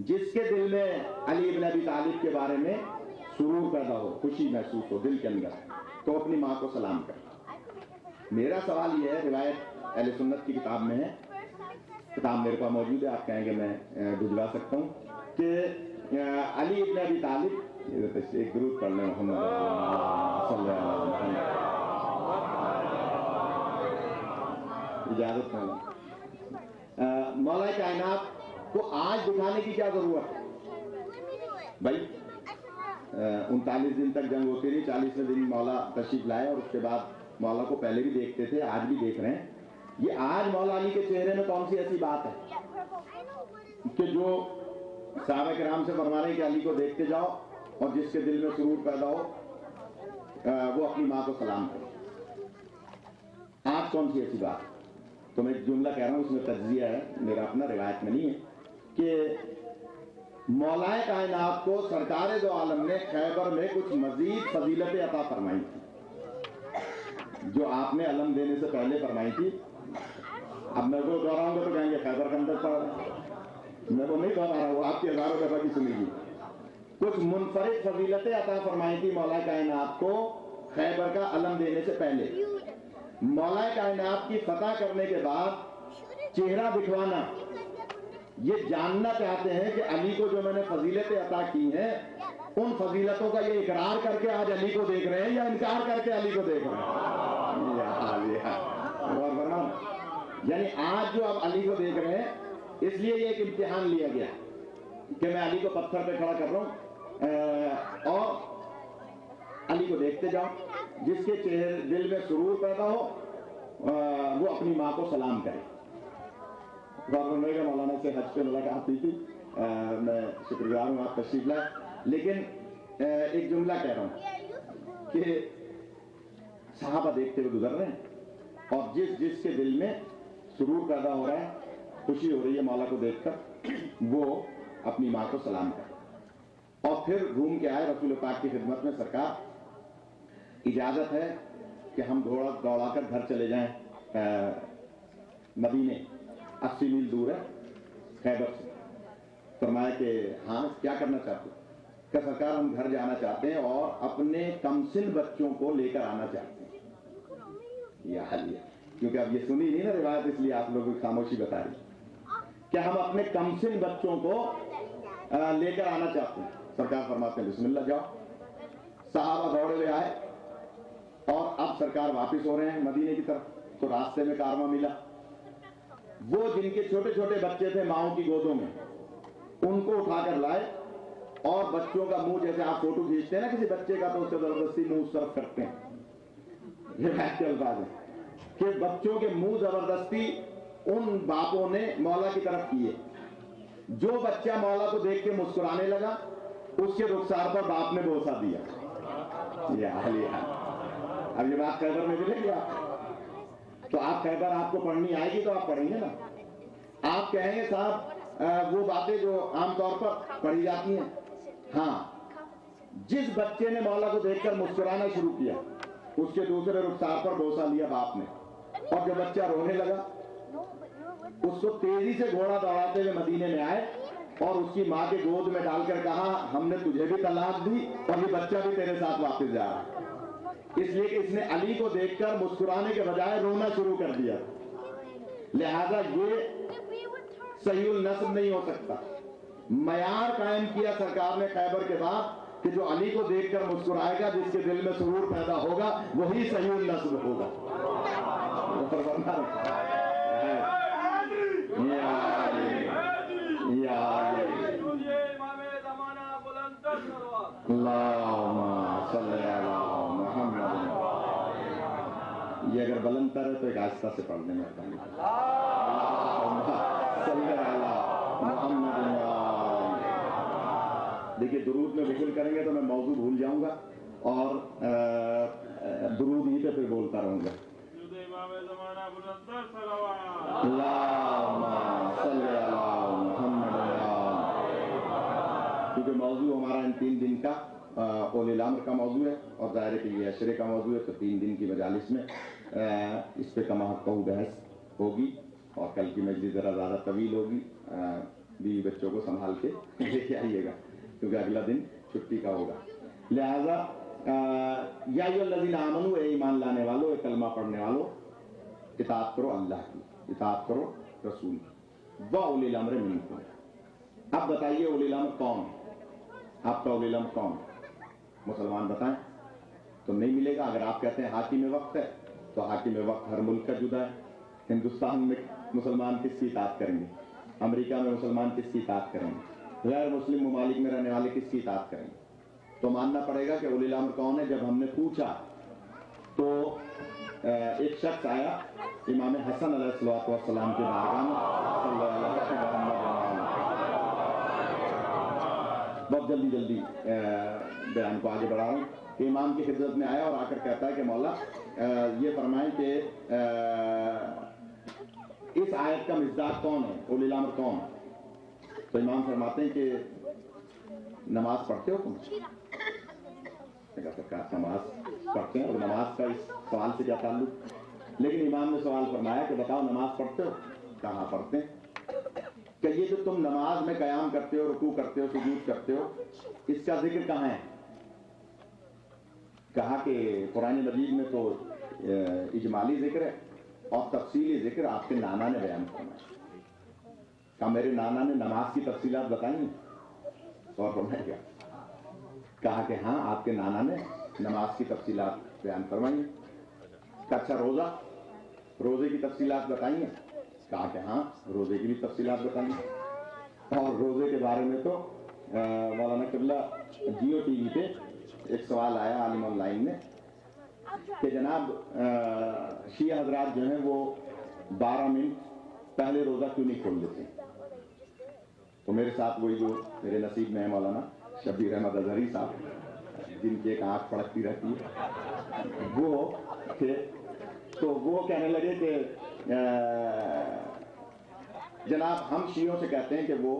जिसके दिल में अली इब्न अबी तालिब के बारे में सुरूर पैदा हो, खुशी महसूस हो दिल के अंदर, तो अपनी माँ को सलाम कर। मेरा सवाल यह है, रिवायत अहले सुन्नत की किताब में है, किताब मेरे पास मौजूद है, आप कहेंगे मैं भिजवा सकता हूँ, कि अली इब्न अबी तालिब, एक दुरूद पढ़ लें मोहम्मद सल्लल्लाहु अलैहि वसल्लम, इजाजत है। मौला कायनात को आज दिखाने की क्या जरूरत है भाई? 39 दिन तक जंग होती रही, 40वें दिन मौला तशरीफ लाए और उसके बाद मौला को पहले भी देखते थे, आज भी देख रहे हैं। ये आज मौला अली के चेहरे में कौन सी ऐसी बात है कि जो सहाबा किराम से फरमा रहे हैं कि अली को देखते जाओ اور جس کے دل میں سرور پیدا ہو وہ اپنی ماں کو سلام کرے۔ آج کون سی ایسی بات؟ تو میں ایک جملہ کہہ رہا ہوں، اس میں تجزیہ ہے، میرا اپنا روایت میں نہیں ہے، کہ مولا کائنات کو سرکار دو عالم نے خیبر میں کچھ مزید فضیلتیں عطا فرمائی تھی جو آپ نے علم دینے سے پہلے فرمائی تھی۔ اب میں وہ دوہراؤں گا تو کہیں گے خیبر کا اندر پڑا رہا، میں وہ نہیں دوہرا رہا ہوں، آپ کی ہزاروں دفعہ کی سنی گی۔ کچھ منفرد فضیلتیں عطا فرمائی تھی مولا کائنات کو خیبر کا علم دینے سے پہلے۔ مولا کائنات کی فتح کرنے کے بعد چہرہ دکھوانا، یہ جاننا چاہتے ہیں کہ علی کو جو میں نے فضیلتیں عطا کی ہیں ان فضیلتوں کا یہ اقرار کر کے آج علی کو دیکھ رہے ہیں یا انکار کر کے علی کو دیکھ رہے ہیں؟ یعنی آج جو آپ علی کو دیکھ رہے ہیں، اس لیے یہ ایک امتحان لیا گیا کہ میں علی کو پتھر پہ کھڑا کر رہا ہوں اور علی کو دیکھتے جاؤ، جس کے چہرے دل میں سرور پیدا ہو وہ اپنی ماں کو سلام کرے۔ مولانا سے حج پہ ملاقات ہوئی تھی، میں شکر گزار ہوں آپ تشریف لائے، لیکن ایک جملہ کہہ رہا ہوں کہ صحابہ دیکھتے ہوئے گزر رہے ہیں اور جس کے دل میں سرور پیدا ہو رہا ہے، خوشی ہو رہی ہے مولا کو دیکھ کر، وہ اپنی ماں کو سلام کرے۔ اور پھر گھوم کے آئے رسول پاک کی خدمت میں، سرکار اجازت ہے کہ ہم دوڑا کر گھر چلے جائیں، مدینے 80 میل دور ہے خیبر سے۔ فرمایا کہ ہاں کیا کرنا چاہتے ہیں؟ کہ سرکار ہم گھر جانا چاہتے ہیں اور اپنے کمسن بچوں کو لے کر آنا چاہتے ہیں۔ یہ حل ہے، کیونکہ اب یہ سنی نہیں نا روایت، اس لیے آپ لوگوں کی خاموشی بتا رہی کہ ہم اپنے کمسن بچوں کو لے کر آنا چاہتے ہیں۔ سرکار فرماتے ہیں بسم اللہ جاؤ۔ صحابہ دوڑے ہوئے آئے اور اب سرکار واپس ہو رہے ہیں مدینے کی طرف، تو راستے میں کارواں ملا۔ وہ جن کے چھوٹے چھوٹے بچے تھے ماؤں کی گودوں میں، ان کو اٹھا کر لائے اور بچوں کا منہ، جیسے آپ فوٹو کھینچتے ہیں نا کسی بچے کا تو اس سے زبردستی منہ اس طرف کرتے ہیں، یہ ایسے الفاظ ہے کہ بچوں کے منہ زبردستی ان باپوں نے مولا کی طرف کیے۔ جو بچہ مولا کو دیکھ کے مسکرانے لگا، اس کے رخسار پر باپ نے بوسہ دیا۔ اب یہ بات خیبر میں ملے گی آپ تو آپ خیبر آپ کو پڑھنی آئے گی تو آپ پڑھیں گے نا، آپ کہیں گے صاحب وہ باتیں جو عام طور پر پڑھی جاتی ہیں۔ ہاں، جس بچے نے مولا کو دیکھ کر مسکرانا شروع کیا، اس کے دوسرے رخسار پر بوسہ لیا باپ نے، اور جو بچہ رونے لگا اس کو تیزی سے گھوڑا دوڑاتے ہوئے مدینے میں آئے اور اس کی ماں کے گود میں ڈال کر کہا ہم نے تجھے بھی طلاق دی اور یہ بچہ بھی تیرے ساتھ واپس جا رہا ہے۔ اس لیے کہ اس نے علی کو دیکھ کر مسکرانے کے بجائے رونا شروع کر دیا، لہذا یہ صحیح النسب نہیں ہو سکتا۔ معیار قائم کیا سرکار نے خیبر کے بعد کہ جو علی کو دیکھ کر مسکرائے گا، جس کے دل میں سرور پیدا ہوگا، وہی صحیح النسب ہوگا۔ یہ اگر بلند تر ہے تو ایک آہستہ سے پڑھنے میں آتا ہے۔ دیکھیے درود میں وصول کریں گے تو میں موضوع بھول جاؤں گا اور درود ہی پہ پھر بولتا رہوں گا۔ کیونکہ موضوع ہمارا ان 3 دن کا اولی الامر کا موضوع ہے اور ظاہر ہے کہ یہ عشرے کا موضوع ہے، تو 3 دن کی مجالس میں اس پہ کما حق بحث ہوگی اور کل کی مجلس ذرا زیادہ طویل ہوگی۔ بیوی بچوں کو سنبھال کے لے کے آئیے گا کیونکہ اگلا دن چھٹی کا ہوگا۔ لہذا یا ایھا الذین آمنوا، اے ایمان لانے والو، اے کلمہ پڑھنے والو، اطاعت کرو اللہ کی، اطاعت کرو رسول کی، واولی الامر منکم۔ اب بتائیے اولی الامر کون ہے؟ آپ کا اولی الامر کون ہے؟ مسلمان بتائیں تو نہیں ملے گا۔ اگر آپ کہتے ہیں حاکم وقت ہے تو حاکم وقت ہر ملک کا جدا ہے۔ ہندوستان میں مسلمان کس کی اطاعت کریں گے؟ امریکہ میں مسلمان کس کی اطاعت کریں گے؟ غیر مسلم ممالک میں رہنے والے کس کی اطاعت کریں گے؟ تو ماننا پڑے گا کہ اولی الامر کون ہے۔ جب ہم نے پوچھا تو ایک شخص آیا امام حسن علیہ السلام کے بارگاہ میں، بہت جلدی बयान को आगे बढ़ा रहा हूँ कि इमाम की खिदमत में आया और आकर कहता है कि मौला ये फरमाएं कि इस आयत का मिज़दाक कौन है, उलिल अम्र कौन है? तो इमाम फरमाते हैं कि नमाज पढ़ते हो तुम? सरकार नमाज पढ़ते हैं, और नमाज का इस सवाल से क्या ताल्लुक? लेकिन इमाम ने सवाल फरमाया कि बताओ नमाज पढ़ते हो? कहाँ पढ़ते हैं? कि ये जो तुम नमाज में कयाम करते हो, रुकू करते हो, सुजूद करते हो, इसका जिक्र कहाँ है? कहा कि कुरान मजीद में तो इजमाली जिक्र है और तफसीली जिक्र आपके नाना ने बयान फरमाया। कहा मेरे नाना ने नमाज की तफसीलात बताई और फरमाया क्या? कहा कि हाँ, आपके नाना ने नमाज की तफसीलात बयान फरमाई। अच्छा रोजे की तफसीलात बताई हैं? कहा कि हाँ, रोजे की भी तफसीलात बताई। और रोजे के बारे में तो मौलाना किबला जियो टीवी पे एक सवाल आया आलिम ऑनलाइन में कि जनाब शिया हजरात जो हैं वो 12 मिनट पहले रोजा क्यों नहीं खोल लेते? तो मेरे साथ वही जो मेरे नसीब में है मौलाना शबीर अहमद अजहरी साहब, जिनकी एक आंख फड़कती रहती है, वो थे। तो वो कहने लगे कि जनाब हम शियों से कहते हैं कि वो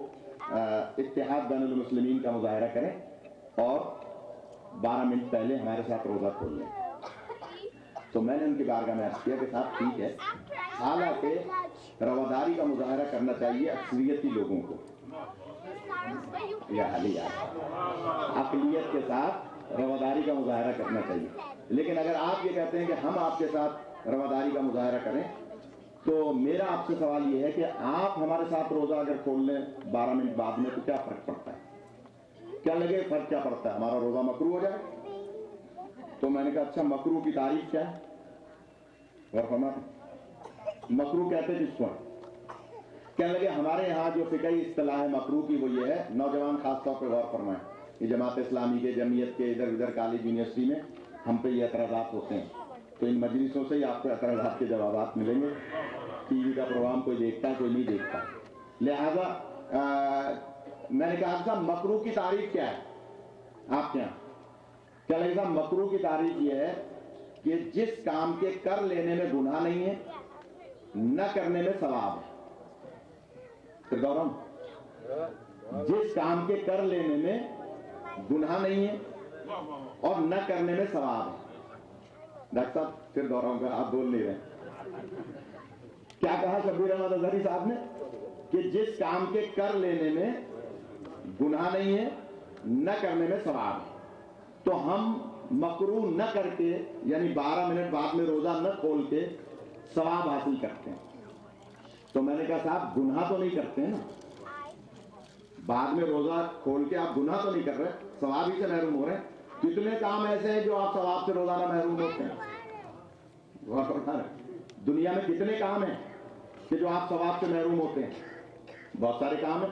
इत्तेहाद बैनुल मुस्लिमीन का मुजाहरा करें और 12 मिनट पहले हमारे साथ रोजा खोल लें। तो मैंने उनकी बारगाह में अर्ज किया कि साहब ठीक है, हालांकि रवादारी का मुजाहरा करना चाहिए अक्सरियती लोगों को, या अकलियत के साथ रवादारी का मुजाहरा करना चाहिए। लेकिन अगर आप ये कहते हैं कि हम आपके साथ रवादारी का मुजाहरा करें, तो मेरा आपसे सवाल ये है कि आप हमारे साथ रोजा अगर खोल लें 12 मिनट बाद में, तो क्या फर्क पड़ता है? क्या लगे फर्क क्या पड़ता है? हमारा रोजा मकरू हो जाए? तो मैंने कहा अच्छा मकरू की तारीफ क्या है? मकरू कहते किसको? क्या लगे हमारे यहाँ जो फिकही इस्तिलाह है मकरू की वो ये है, नौजवान खासतौर पर गौर फरमाएं, ये जमात इस्लामी के जमीयत के इधर उधर कॉलेज यूनिवर्सिटी में हम पे ये एतराज़ात होते हैं, तो इन मजलिसों से ही आपको एतराज़ात के जवाब मिलेंगे। टीवी का प्रोग्राम कोई देखता है, कोई नहीं देखता। लिहाजा मैंने कहा साहब मकरू की तारीफ क्या है आपके यहाँ? क्या लगे साहब मकरू की तारीफ ये है कि जिस काम के कर लेने में गुनाह नहीं है, न करने में सवाब है। फिर दोहराऊं, जिस काम के कर लेने में गुनाह नहीं है और न करने में सवाब है। डॉक्टर साहब फिर दोहराऊंगा, आप बोल नहीं रहे। क्या कहा शबीर अहमद अजहरी साहब ने? कि जिस काम के कर लेने में गुनाह नहीं है, न करने में सवाब है। तो हम मकरू न करके, यानी 12 मिनट बाद में रोजा न खोल के सवाब हासिल करते हैं। तो मैंने कहा साहब गुनाह तो नहीं करते हैं ना, बाद में रोजा खोल के आप गुनाह तो नहीं कर रहे, सवाब ही से महरूम हो रहे हैं। कितने काम ऐसे हैं जो आप सवाब से रोजाना महरूम होते हैं? दुनिया में कितने काम हैं कि जो आप सवाब से महरूम होते हैं? बहुत सारे काम है।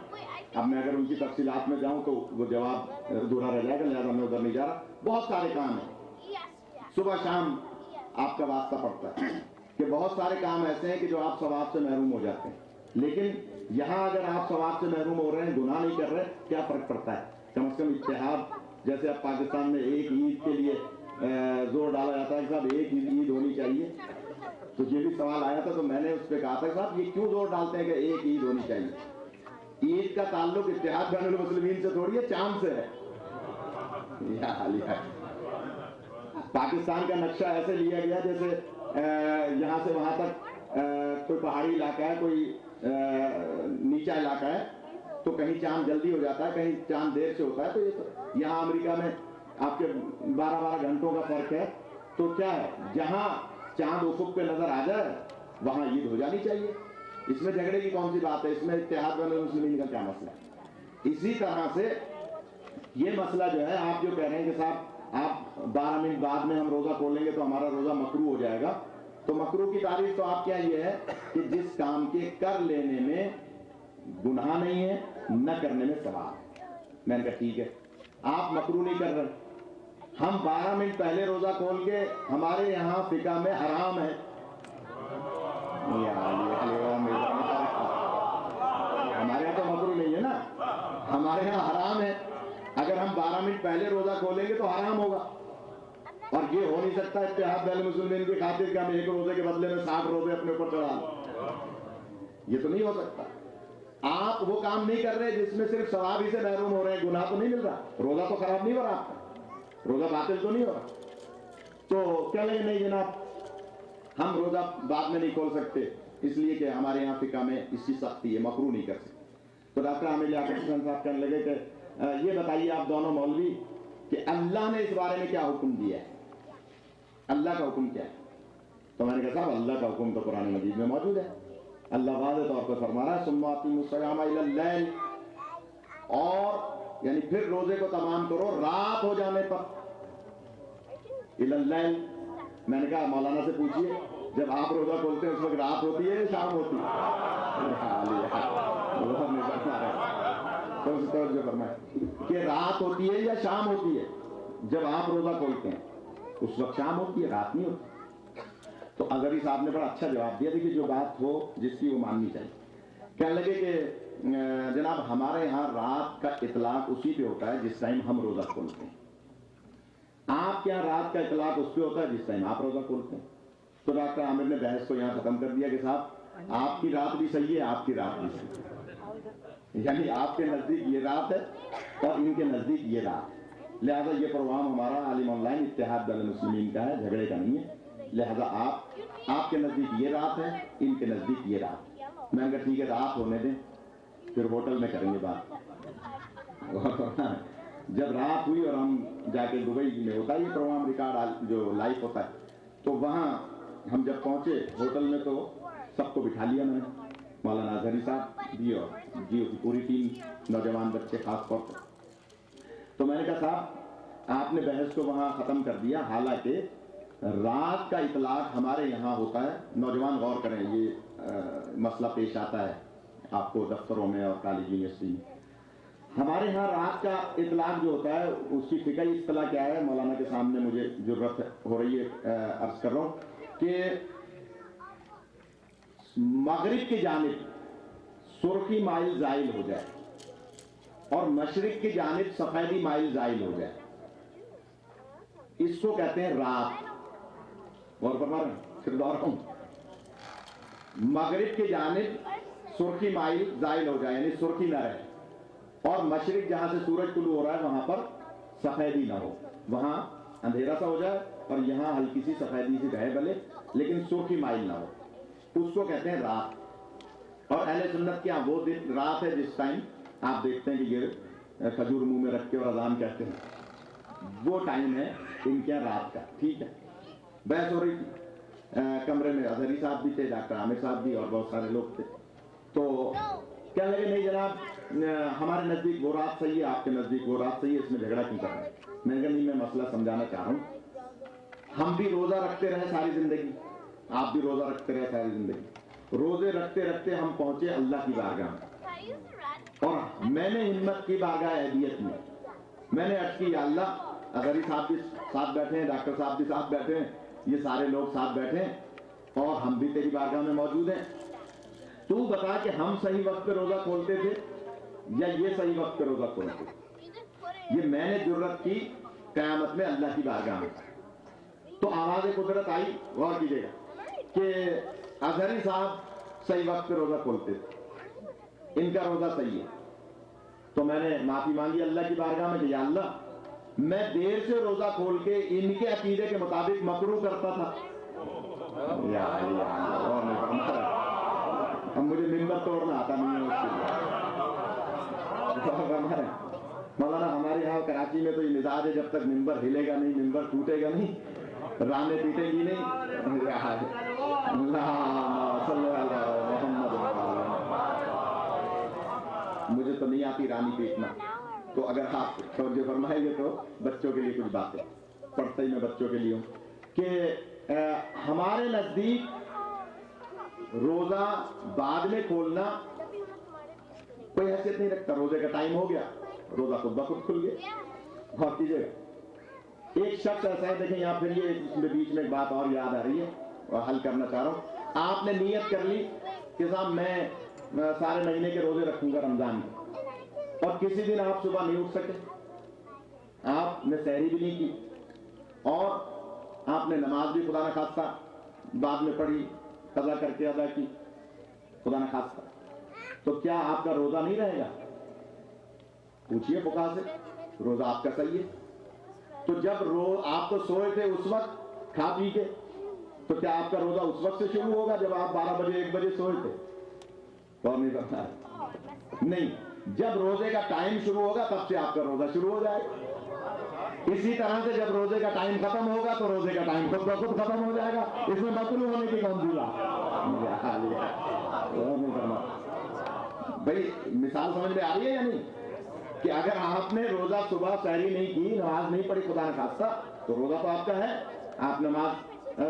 अब मैं अगर उनकी तफसीलात में जाऊं तो वो जवाब अधूरा रह जाएगा, लिहाजा मैं उधर नहीं जा रहा। बहुत सारे काम है, सुबह शाम आपका वास्ता पड़ता है कि बहुत सारे काम ऐसे हैं कि जो आप सवाब से महरूम हो जाते हैं। लेकिन यहां अगर आप सवाब से महरूम हो रहे हैं, गुनाह नहीं कर रहे, क्या फर्क पड़ता है? कम से कम इत्तेहाद, जैसे अब पाकिस्तान में एक ईद के लिए जोर डाला जाता है कि साहब एक ईद होनी चाहिए, तो ये भी सवाल आया था। तो मैंने उस पर कहा था साहब ये क्यों जोर डालते हैं कि एक ईद होनी चाहिए? ईद का ताल्लुक इत्तेहाद बैनुल मुस्लिमीन से थोड़ी है, चांद से है। पाकिस्तान का नक्शा ऐसे लिया गया जैसे यहाँ से वहां तक कोई पहाड़ी इलाका है, कोई नीचा इलाका है, तो कहीं चांद जल्दी हो जाता है, कहीं चांद देर से होता है। तो ये तो यहाँ अमेरिका में आपके 12-12 घंटों का फर्क है। तो क्या है, जहां चांद उफुक पे नजर आ जाए वहां ईद हो जानी चाहिए। इसमें झगड़े की कौन सी बात है? इसमें इत्तेहाद बैनुल मुस्लिमीन का क्या मसला है? इसी तरह से ये मसला जो है, आप जो कह रहे हैं कि साहब आप 12 मिनट बाद में हम रोजा खोलेंगे तो हमारा रोजा मकरू हो जाएगा, तो मकरू की तारीफ तो आप क्या ये है कि जिस काम के कर लेने में गुनाह नहीं है, न करने में सवाब है। मैंने कहा ठीक है, आप मकरू नहीं कर रहे, हम 12 मिनट पहले रोजा खोल के, हमारे यहाँ फिका में हराम है। हमारे यहाँ तो मकरू नहीं है ना, हमारे यहाँ हराम है। अगर اگر ہم 12 منٹ پہلے روزہ کھولیں گے تو حرام ہوگا، اور یہ ہو نہیں سکتا اتحاد بین المسلمین کی خاطر کہ ہم ایک روزے کے بدلے میں 60 روزے اپنے اوپر چڑھا لیں، یہ تو نہیں ہو سکتا۔ آپ وہ کام نہیں کر رہے جس میں صرف ثواب ہی سے محروم ہو رہے ہیں، گناہ تو نہیں مل رہا، روزہ تو خراب نہیں ہو رہا آپ کا، روزہ باطل تو نہیں ہو رہا۔ تو کیا لگے نہیں جناب ہم روزہ بعد میں نہیں کھول سکتے، اس لیے کہ ہمارے یہاں فقہ میں اس کی سختی ہے، مکروہ نہیں کر سکتے۔ تو ڈاکٹر عامر لیاقت حسن صاحب کہنے لگے کہ یہ بتائیے آپ دونوں مولوی کہ اللہ نے اس بارے میں کیا حکم دیا ہے، اللہ کا حکم کیا ہے؟ تو میں نے کہا صاحب اللہ کا حکم تو قرآن مجید میں موجود ہے، اللہ واضح طور پر فرما رہا ہے ثم اقیموا الصیام الی اللیل، اور یعنی پھر روزے کو تمام کرو رات ہو جانے پر، الی اللیل۔ میں نے کہا مولانا سے پوچھیے جب آپ روزہ کھولتے ہیں اس وقت رات ہوتی ہے یا شام ہوتی ہے؟ کہ رات ہوتی ہے یا شام ہوتی ہے؟ جب آپ روزہ کھولتے ہیں اس وقت شام ہوتی ہے، رات نہیں ہوتی۔ تو اظہری صاحب نے بڑا اچھا جواب دیا، دیکھیے جو بات ہو جس کی وہ ماننی چاہیے۔ کہنے لگے کہ جناب ہمارے ہاں رات کا اطلاق اسی پہ ہوتا ہے جس ٹائم ہم روزہ کھولتے ہیں، آپ کے یہاں رات کا اطلاق اس پہ ہوتا ہے جس ٹائم آپ روزہ کھولتے ہیں۔ تو ڈاکٹر عامر نے بحث کو یہاں ختم کر دیا کہ صاحب آپ کی رات بھی صحیح ہے، آپ کی رات بھی صحیح ہے، یعنی آپ کے نزدیک یہ رات ہے اور ان کے نزدیک یہ رات ہے، لہذا یہ پروگرام ہمارا عالم آن لائن اتحاد بین المسلمین کا ہے، جھگڑے کا نہیں ہے، لہذا آپ کے نزدیک یہ رات ہے، ان کے نزدیک یہ رات۔ میں نے کہا ٹھیک ہے رات ہونے دیں، پھر ہوٹل میں کریں گے بات۔ جب رات ہوئی اور ہم جا کے دبئی میں ہوتا ہے یہ پروگرام ریکارڈ جو لائف ہوتا ہے، تو وہاں ہم جب پہنچے ہوٹل میں تو سب کو بٹھا لیا میں نے، مولانا اظہری صاحب بھی اور جی پوری ٹیم، نوجوان بچے خاص طور پر۔ تو میں نے کہا صاحب آپ نے بحث کو وہاں ختم کر دیا، حالانکہ رات کا اطلاق ہمارے یہاں ہوتا ہے، نوجوان غور کریں یہ مسئلہ پیش آتا ہے آپ کو دفتروں میں اور کالج یونیورسٹی میں، ہمارے ہاں رات کا اطلاق جو ہوتا ہے اس کی فقہی اصطلاح کیا ہے، مولانا کے سامنے مجھے ضرورت ہو رہی ہے عرض کر رہا ہوں کہ مغرب کی جانب سرخی مائل زائل ہو جائے اور مشرق کی جانب سفیدی مائل زائل ہو جائے، اس کو کہتے ہیں رات۔ اور فرما رہے ہیں پھر دوہراتا ہوں، مغرب کی جانب سرخی مائل زائل ہو جائے یعنی سرخی نہ رہے، اور مشرق جہاں سے سورج طلوع ہو رہا ہے وہاں پر سفیدی نہ ہو، وہاں اندھیرا سا ہو جائے اور یہاں ہلکی سی سفیدی سی رہے بھلے لیکن سرخی مائل نہ ہو، اس کو کہتے ہیں رات۔ اور اہل سنت کیا وہ دن رات ہے جس ٹائم آپ دیکھتے ہیں کہ یہ کھجور منہ میں رکھ کے اور اذان کہتے ہیں، وہ ٹائم ہے ان کے رات کا۔ ٹھیک ہے، بحث ہو رہی تھی، کمرے میں اظہری صاحب بھی تھے، ڈاکٹر عامر صاحب بھی اور بہت سارے لوگ تھے۔ تو کیا لگے نہیں جناب ہمارے نزدیک وہ رات صحیح ہے، آپ کے نزدیک وہ رات صحیح ہے، اس میں جھگڑا کیوں کر رہے ہیں؟ میں نے کہا نہیں، میں مسئلہ سمجھانا چاہ رہا ہوں، ہم بھی روزہ رکھتے رہے ساری زندگی، آپ بھی روزہ رکھتے رہے ساری زندگی، روزے رکھتے رکھتے ہم پہنچے اللہ کی بارگاہ میں، اور میں نے ہمت کی بارگاہ اہلیت میں نے عرض کی یا اللہ اظہری صاحب بھی ساتھ بیٹھے ہیں، ڈاکٹر صاحب بھی ساتھ بیٹھے ہیں، یہ سارے لوگ ساتھ بیٹھے ہیں اور ہم بھی تیری بارگاہ میں موجود ہیں، تو بتا کہ ہم صحیح وقت پہ روزہ کھولتے تھے یا یہ صحیح وقت پہ روزہ کھولتے تھے؟ یہ میں نے جرأت کی قیامت میں اللہ کی بارگاہ میں۔ تو آواز قدرت آئی، غور کیجیے گا کہ اظہری صاحب صحیح وقت پہ روزہ کھولتے تھے، ان کا روزہ صحیح ہے، تو میں نے معافی مانگی اللہ کی بارگاہ میں کہ یا اللہ میں دیر سے روزہ کھول کے ان کے عقیدے کے مطابق مکروہ کرتا تھا، یا اب مجھے ممبر توڑنا آتا نہیں ہے اس کے لیے۔ مولانا ہمارے یہاں کراچی میں تو یہ مزاج ہے جب تک ممبر ہلے گا نہیں، ممبر ٹوٹے گا نہیں، رانے پیٹیں گی نہیں۔ مجھے تو نہیں آتی رانی پیٹنا، تو اگر آپ توجہ فرمائیں گے تو بچوں کے لیے کچھ باتیں پڑھتے ہی میں بچوں کے لیے ہوں کہ ہمارے نزدیک روزہ بعد میں کھولنا کوئی حیثیت نہیں رکھتا، روزے کا ٹائم ہو گیا روزہ خود بخود کھل گیا۔ غور کیجیے گا ایک شخص ایسا ہے، دیکھیں یہاں پھر یہ اس میں بیچ میں ایک بات اور یاد آ رہی ہے اور حل کرنا چاہ رہا ہوں، آپ نے نیت کر لی کہ صاحب میں سارے مہینے کے روزے رکھوں گا رمضان کے، اور کسی دن آپ صبح نہیں اٹھ سکے آپ نے سحری بھی نہیں کی اور آپ نے نماز بھی خدا نخواستہ بعد میں پڑھی، قضا کر کے ادا کی خدا نخواستہ، تو کیا آپ کا روزہ نہیں رہے گا؟ پوچھئے فقہا سے، روزہ آپ کا صحیح ہے۔ تو جب آپ تو سوئے تھے اس وقت کھا پی کے، تو کیا آپ کا روزہ اس وقت سے شروع ہوگا جب آپ 12 بجے 1 بجے سوئے تھے؟ اور نہیں کرتا نہیں، جب روزے کا ٹائم شروع ہوگا تب سے آپ کا روزہ شروع ہو جائے گا۔ اسی طرح سے جب روزے کا ٹائم ختم ہوگا تو روزے کا ٹائم خود بخود ختم ہو جائے گا۔ اس میں مطلوب ہونے کی کون سی بات؟ بھائی مثال سمجھ میں آ رہی ہے یا نہیں؟ کہ اگر آپ نے روزہ صبح سحری نہیں کی، نماز نہیں پڑھی خدا نخواستہ، تو روزہ تو آپ کا ہے، آپ نماز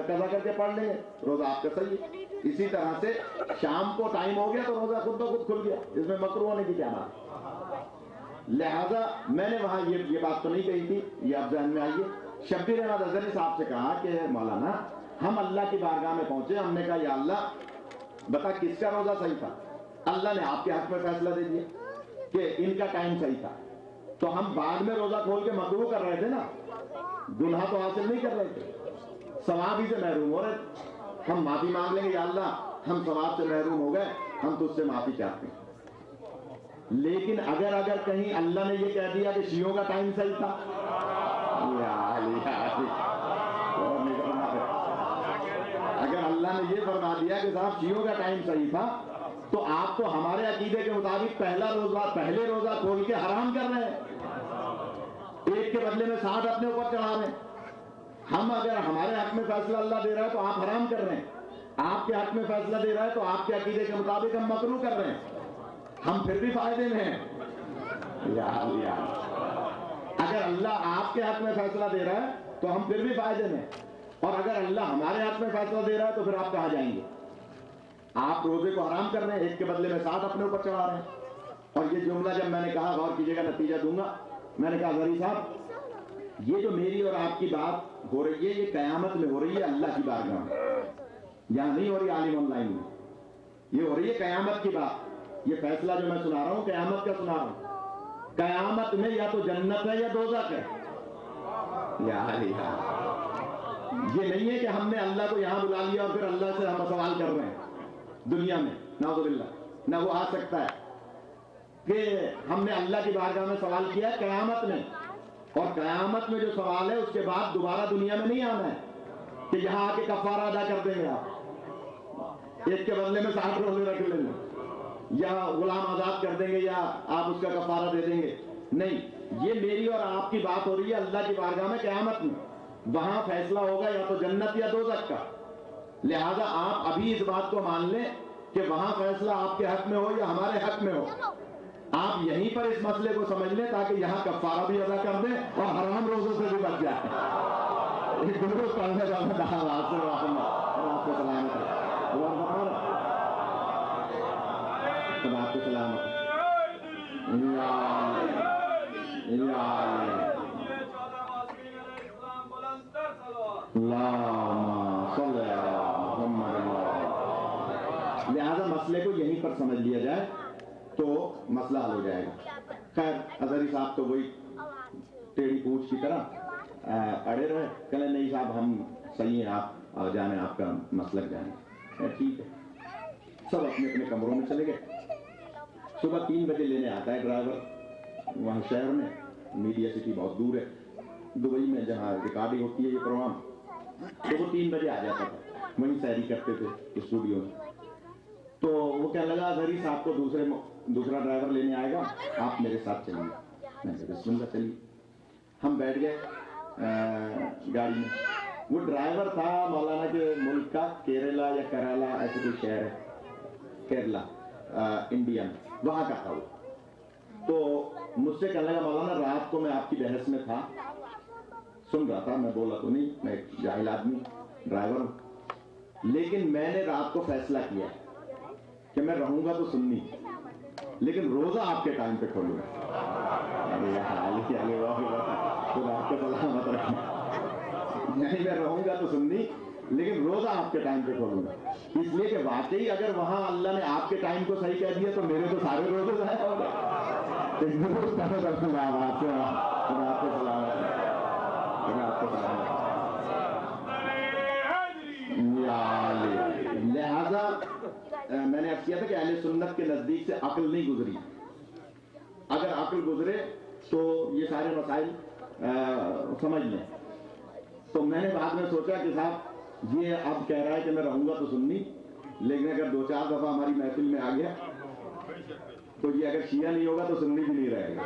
قضا کر کے پڑھ لیں گے، روزہ آپ کا صحیح ہے۔ اسی طرح سے شام کو ٹائم ہو گیا تو روزہ خود بخود کھل گیا، اس میں مکروہ ہونے کی کیا بات؟ لہذا میں نے وہاں یہ بات تو نہیں کہی تھی، یہ آپ ذہن میں آئیے، شبیر احمد اظہری صاحب سے کہا کہ مولانا ہم اللہ کی بارگاہ میں پہنچے، ہم نے کہا یا اللہ بتا کس کا روزہ صحیح تھا؟ اللہ نے آپ کے حق میں فیصلہ دے دیا کہ ان کا ٹائم صحیح تھا، تو ہم بعد میں روزہ کھول کے مکروہ کر رہے تھے نا، گناہ تو حاصل نہیں کر رہے تھے، ثواب ہی سے محروم ہو رہے تھے۔ ہم معافی مانگ لیں گے یا اللہ ہم ثواب سے محروم ہو گئے، ہم تجھ سے معافی چاہتے ہیں۔ لیکن اگر کہیں اللہ نے یہ کہہ دیا کہ شیعوں کا ٹائم صحیح تھا، اگر اللہ نے یہ فرما دیا کہ صاحب شیعوں کا ٹائم صحیح تھا، تو آپ تو ہمارے عقیدے کے مطابق پہلے روزہ کھول کے حرام کر رہے ہیں، ایک کے بدلے میں 60 اپنے اوپر چڑھا رہے ہیں۔ ہم اگر ہمارے حق میں فیصلہ اللہ دے رہا ہے تو آپ حرام کر رہے ہیں، آپ کے حق میں فیصلہ دے رہا ہے تو آپ کے عقیدے کے مطابق ہم مکروہ کر رہے ہیں، ہم پھر بھی فائدے میں ہیں۔ اگر اللہ آپ کے حق میں فیصلہ دے رہا ہے تو ہم پھر بھی فائدے میں ہیں، اور اگر اللہ ہمارے حق میں فیصلہ دے رہا ہے تو پھر آپ کہاں جائیں گے؟ آپ روزے کو حرام کر رہے ہیں، ایک کے بدلے میں 60 اپنے اوپر چڑھا رہے ہیں۔ اور یہ جملہ جب میں نے کہا، غور کیجیے گا نتیجہ دوں گا، میں نے کہا اظہری صاحب یہ جو میری اور آپ کی بات ہو رہی ہے یہ قیامت میں ہو رہی ہے اللہ کی بارگاہ میں، یہاں نہیں ہو رہی عالم آن لائن میں، یہ ہو رہی ہے قیامت کی بات۔ یہ فیصلہ جو میں سنا رہا ہوں قیامت کا سنا رہا ہوں، قیامت میں یا تو جنت ہے یا دوزخ ہے۔ یہ نہیں ہے کہ ہم نے اللہ کو یہاں بلا لیا اور پھر اللہ سے ہم سوال کر رہے ہیں دنیا میں، نعوذ باللہ، نہ وہ آ سکتا ہے کہ ہم نے اللہ کی بارگاہ میں سوال کیا ہے قیامت میں، اور قیامت میں جو سوال ہے اس کے بعد دوبارہ دنیا میں نہیں آنا ہے کہ یہاں آ کے کفارہ ادا کر دیں گے آپ، ایک کے بدلے میں 60 روزے رکھ لیں گے یا غلام آزاد کر دیں گے یا آپ اس کا کفارہ دے دیں گے، نہیں، یہ میری اور آپ کی بات ہو رہی ہے اللہ کی بارگاہ میں قیامت میں، وہاں فیصلہ ہوگا یا تو جنت یا دوزخ کا۔ لہذا آپ ابھی اس بات کو مان لیں کہ وہاں فیصلہ آپ کے حق میں ہو یا ہمارے حق میں ہو، آپ یہیں پر اس مسئلے کو سمجھ لیں تاکہ یہاں کفارہ بھی ادا کر دیں اور حرام روزوں سے بھی بچ جائیں۔ درود پڑھنے کا میں کہا آپ کو سلامت ہے، آپ کو سلامت لہذا مسئلے کو یہیں پر سمجھ لیا جائے تو مسئلہ حل ہو جائے گا۔ خیر اظہری صاحب تو وہی ٹیڑھی پوچھ کی طرح اڑے رہے، کہنے نہیں صاحب ہم صحیح ہیں، آپ جانے، آپ کا مسلک جانے، ٹھیک ہے۔ سب اپنے اپنے کمروں میں چلے گئے۔ صبح 3 بجے لینے آتا ہے ڈرائیور وہاں شہر میں، میڈیا سٹی بہت دور ہے، دبئی میں جہاں ریکارڈنگ ہوتی ہے یہ پروگرام، تو وہ 3 بجے آ جاتا تھا، وہیں سیری کرتے تھے اسٹوڈیو میں۔ تو وہ کہنے لگا اظہری صاحب کو دوسرا ڈرائیور لینے آئے گا، آپ میرے ساتھ چلیے۔ میں نے بسم اللہ چلیے۔ ہم بیٹھ گئے گاڑی میں۔ وہ ڈرائیور تھا مولانا کے ملک کا، کیرلا یا کیرالا ایسے کوئی شہر ہے، کیرلا انڈیا میں، وہاں کا تھا وہ۔ تو مجھ سے کہنے لگا مولانا رات کو میں آپ کی بحث میں تھا، سن رہا تھا، میں بولا تو نہیں، میں ایک جاہل آدمی ڈرائیور ہوں، لیکن میں نے رات کو فیصلہ کیا کہ میں رہوں گا تو سننی، لیکن روزہ آپ کے ٹائم پہ کھولوں گا۔ خدا آپ کو سلامت رکھیں، یعنی میں رہوں گا تو سننی لیکن روزہ آپ کے ٹائم پہ کھولوں گا، اس لیے کہ واقعی اگر وہاں اللہ نے آپ کے ٹائم کو صحیح کہہ دیا تو میرے تو سارے روزے ضائع ہو گئے۔ خدا آپ کو سلامت خدا آپ کو سلامت۔ لہذا میں نے اب کیا تھا کہ اہل سنت کے نزدیک سے عقل نہیں گزری، اگر عقل گزرے تو یہ سارے مسائل سمجھ لیں۔ تو میں نے بعد میں سوچا کہ صاحب یہ اب کہہ رہا ہے کہ میں رہوں گا تو سنی، لیکن اگر 2-4 دفعہ ہماری محفل میں آ گیا تو یہ اگر شیعہ نہیں ہوگا تو سنی بھی نہیں رہے گا۔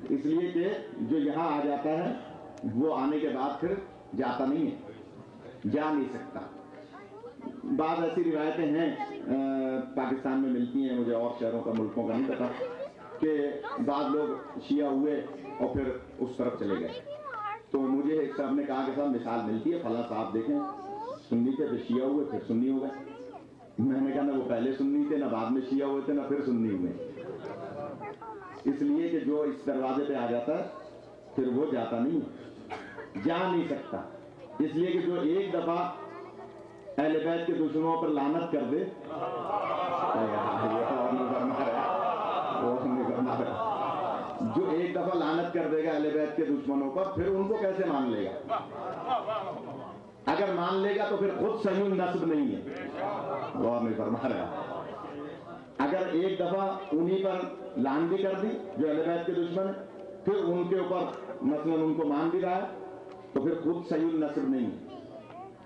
اس لیے کہ جو یہاں آ جاتا ہے وہ آنے کے بعد پھر جاتا نہیں ہے، جا نہیں سکتا۔ بعض ایسی روایتیں ہیں پاکستان میں ملتی ہیں، مجھے اور شہروں کا ملکوں کا نہیں پتا، کہ بعض لوگ شیعہ ہوئے اور پھر اس طرف چلے گئے۔ تو مجھے ایک صاحب نے کہا کہ صاحب مثال ملتی ہے، فلاں صاحب دیکھیں سنی تھے پھر شیعہ ہوئے پھر سنی ہو گئے۔ میں نے کہا نہ وہ پہلے سنی تھے، نہ بعد میں شیعہ ہوئے تھے، نہ پھر سنی ہوئے۔ اس لیے کہ جو اس دروازے پہ آ جاتا ہے پھر وہ جاتا نہیں ہے، جا نہیں سکتا۔ اس لیے کہ جو ایک دفعہ اہل بیت کے دشمنوں پر لعنت کر دے، جو ایک دفعہ لعنت کر دے گا اہل بیت کے دشمنوں پر، پھر ان کو کیسے مان لے گا؟ اگر مان لے گا تو پھر خود صحیح النسب نہیں ہے، غور نہیں فرما رہا۔ اگر ایک دفعہ انہی پر لعن بھی کر دی جو اہل بیت کے دشمن ہے، پھر ان کے اوپر مثلا ان کو مان بھی رہا ہے، تو پھر خود صحیح النسب نہیں ہے،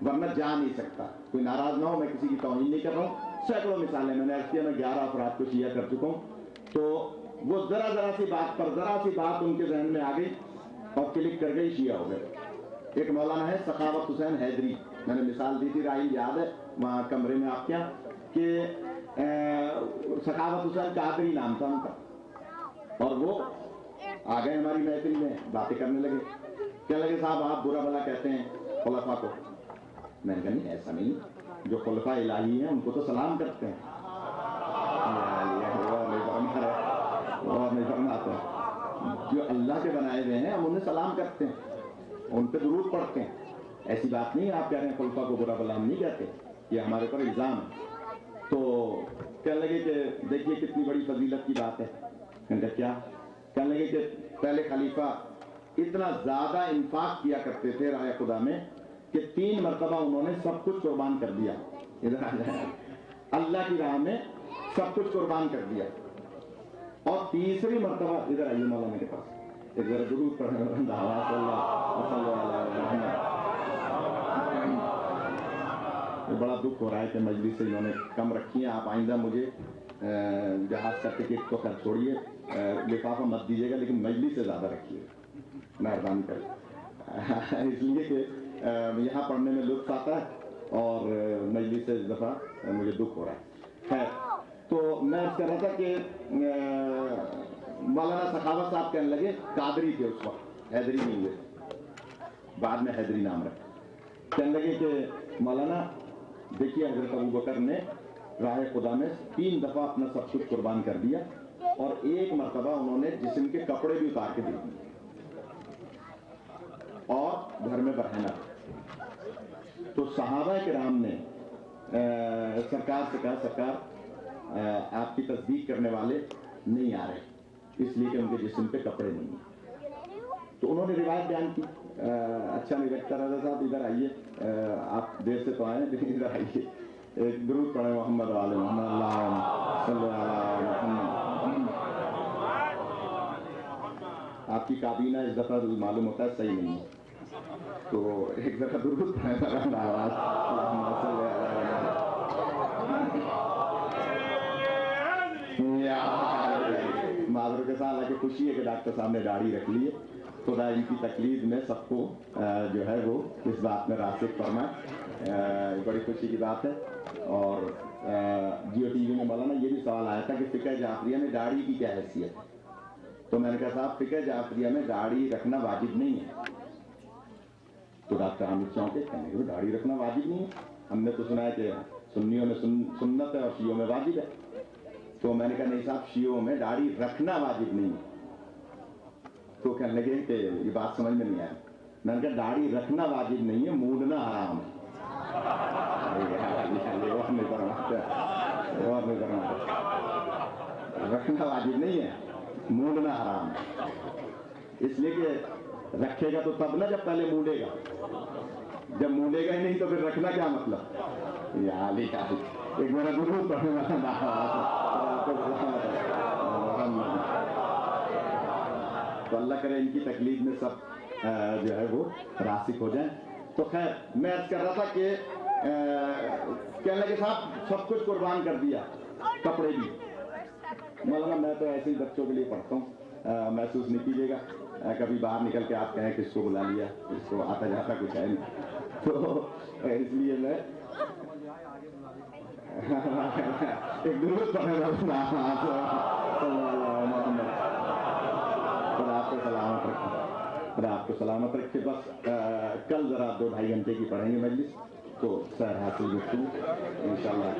ورنہ جا نہیں سکتا۔ کوئی ناراض نہ ہو، میں کسی کی توہین نہیں کر رہا ہوں، سینکڑوں مثالیں میں نے عرض کیا، میں 11 افراد کو شیعہ کر چکا ہوں۔ تو وہ ذرا سی بات پر ذرا سی بات ان کے ذہن میں آ گئی اور کلک کر گئی، شیعہ ہو گئے۔ ایک مولانا ہے سخاوت حسین حیدری، میں نے مثال دی تھی، رائی یاد ہے وہاں کمرے میں آپ کیا، کہ سخاوت حسین قادری نام تھا ان کا، اور وہ آ گئے ہماری محفل میں، باتیں کرنے لگے، کہنے لگے صاحب آپ برا بھلا کہتے ہیں خلفاء کو۔ میں نے کہا نہیں ایسا نہیں، جو خلفاء الہی ہیں ان کو تو سلام کرتے ہیں، اور نہیں فرماتے ہیں، جو اللہ کے بنائے ہوئے ہیں ہم انہیں سلام کرتے ہیں، ان پہ درود پڑھتے ہیں۔ ایسی بات نہیں آپ کہہ رہے ہیں خلفاء کو برا بھلا، ہم نہیں کہتے، یہ ہمارے پر الزام ہے۔ تو کہنے لگے کہ دیکھیے کتنی بڑی فضیلت کی بات ہے۔ کیا کہنے لگے کہ پہلے خلیفہ اتنا زیادہ انفاق کیا کرتے تھے راہ خدا میں کہ 3 مرتبہ انہوں نے سب کچھ قربان کر دیا، ادھر آ جائیں، اللہ کی راہ میں سب کچھ قربان کر دیا، اور تیسری مرتبہ ادھر آئیے مولانا کے پاس، ایک ذرا درود پڑھیں، بڑا دکھ ہو رہا ہے کہ مجلس سے انہوں نے کم رکھی ہے۔ آپ آئندہ مجھے جہاز کا ٹکٹ تو خیر چھوڑیے، لفافہ مت دیجیے گا، لیکن مجلس سے زیادہ رکھیے مہربانی کر، اس لیے کہ یہاں پڑھنے میں لطف آتا ہے اور مجلس سے اس دفعہ مجھے دکھ ہو رہا ہے۔ خیر، تو میں اس کہہ رہا تھا کہ مولانا سخاوت صاحب کہنے لگے، قادری تھے اس وقت، حیدری نہیں ہوئے، بعد میں حیدری نام رکھا، کہنے لگے کہ مولانا دیکھیے حضرت ابوبکر نے راہ خدا میں 3 دفعہ اپنا سب کچھ قربان کر دیا، اور 1 مرتبہ انہوں نے جسم کے کپڑے بھی اتار کے دے دیے اور گھر میں برہنہ۔ تو صحابہ کرام نے سرکار سے کہا سرکار آپ کی تصدیق کرنے والے نہیں آ رہے، اس لیے کہ ان کے جسم پہ کپڑے نہیں ہیں۔ تو انہوں نے روایت بیان کی، اچھا نہیں لگتا رضا صاحب ادھر آئیے، آپ دیر سے تو آئے لیکن ادھر آئیے، ایک درود پڑھیں محمد علیہ محمد، اللہم صلی علی محمد۔ آپ کی کابینہ اس دفعہ معلوم ہوتا ہے صحیح نہیں ہے، تو ایک دفعہ درود پڑھیں آواز، اللہم صلی علی محمد۔ معذرت کے ساتھ حالانکہ خوشی ہے کہ ڈاکٹر صاحب نے داڑھی رکھ لی ہے، خدا ان کی تقلید میں سب کو جو ہے وہ اس بات میں راسخ فرمائے، بڑی خوشی کی بات ہے۔ اور جیو ٹی وی میں مولانا یہ بھی سوال آیا تھا کہ فقہ جعفریہ میں داڑھی کی کیا حیثیت، تو میں نے کہا صاحب فقہ جعفریہ میں داڑھی رکھنا واجب نہیں ہے۔ تو ڈاکٹر حامد چونکے، کہنے کہ داڑھی رکھنا واجب نہیں ہے، ہم نے تو سنا ہے کہ سنیوں میں سنت ہے اور شیعوں میں واجب ہے۔ تو میں نے کہا نہیں صاحب شیعوں میں داڑھی رکھنا واجب نہیں ہے۔ تو کہنے لگے کہ یہ بات سمجھ میں نہیں آئی۔ میں نے کہا داڑھی رکھنا واجب نہیں ہے، مونڈنا حرام ہے۔ रखना वाजिब नहीं है, मूंडना हराम है। इसलिए कि रखेगा तो तब ना जब पहले मूंडेगा, जब मूंडेगा ही नहीं तो फिर रखना क्या मतलब। या अली एक मेरा दुरूद पढ़ने वाला ना तो अल्लाह करे इनकी तकलीफ में सब जो है वो रासिक हो जाए। तो खैर मैं अर्ज कर रहा था कि कहने लगे साहब सब कुछ कुर्बान कर दिया, कपड़े भी। मौलाना मैं तो ऐसे ही बच्चों के लिए पढ़ता हूँ, महसूस नहीं कीजिएगा कभी बाहर निकल के आप कहें किसको बुला लिया, इसको आता जाता कुछ है नहीं, तो इसलिए मैं एक दुरूद पढ़ने वाला आपको सलामत रखे, आपको सलामत रखे। बस कल जरा 2-2.5 घंटे की पढ़ेंगे मजलिस, तो सर हासिल गुफ्तगू इंशाल्लाह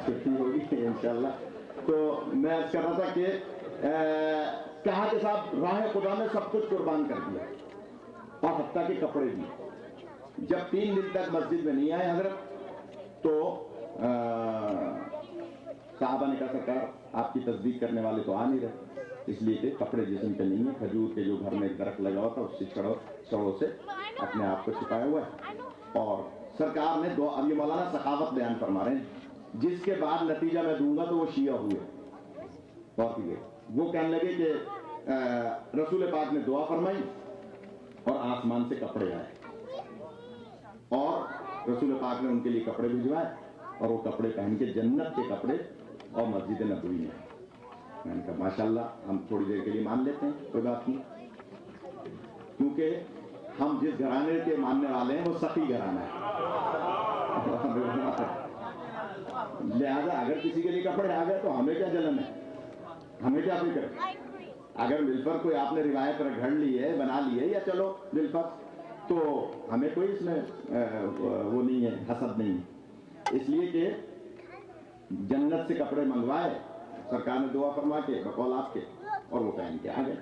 छुट्टी होगी इंशाल्लाह। तो मैं अर्ज कर रहा था कि कहा कि साहब राह खुदा में सब कुछ कुर्बान कर दिया और हत्ता के कपड़े भी। जब 3 दिन तक मस्जिद में नहीं आए हजरत तो साहबा ने कहा सरकार आपकी तस्दीक करने वाले तो आ नहीं रहे, इसलिए कि कपड़े जिस्म पे नहीं है, खजूर के जो घर में एक दरख्त लगा हुआ था उससे छड़ों से अपने आप को छिपाया हुआ है। और सरकार ने दो, अब ये मौलाना सखावत बयान फरमा रहे हैं, जिसके बाद नतीजा मैं दूंगा तो वो शिया हुए। और वो कहने लगे कि रसूल पाक ने दुआ फरमाई और आसमान से कपड़े आए और रसूल पाक ने उनके लिए कपड़े भिजवाए और वो कपड़े पहन के जन्नत के कपड़े और मस्जिद नबवी में। मैंने कहा माशाल्लाह हम थोड़ी देर के लिए मान लेते हैं, कोई बात नहीं, क्योंकि हम जिस घराने के मानने वाले हैं वो सखी घराना है। लिहाजा अगर किसी के लिए कपड़े आ गए तो हमें क्या जलन है, हमें क्या फिक्र है। अगर मिलफर कोई आपने रिवायत घड़ ली है, बना ली है, या चलो मिलफर, तो हमें कोई इसमें वो नहीं है, हसद नहीं है। इसलिए कि जन्नत से कपड़े मंगवाए, सरकार ने दुआ फरमा के बकौल आपके, और वो पहन के आ गए।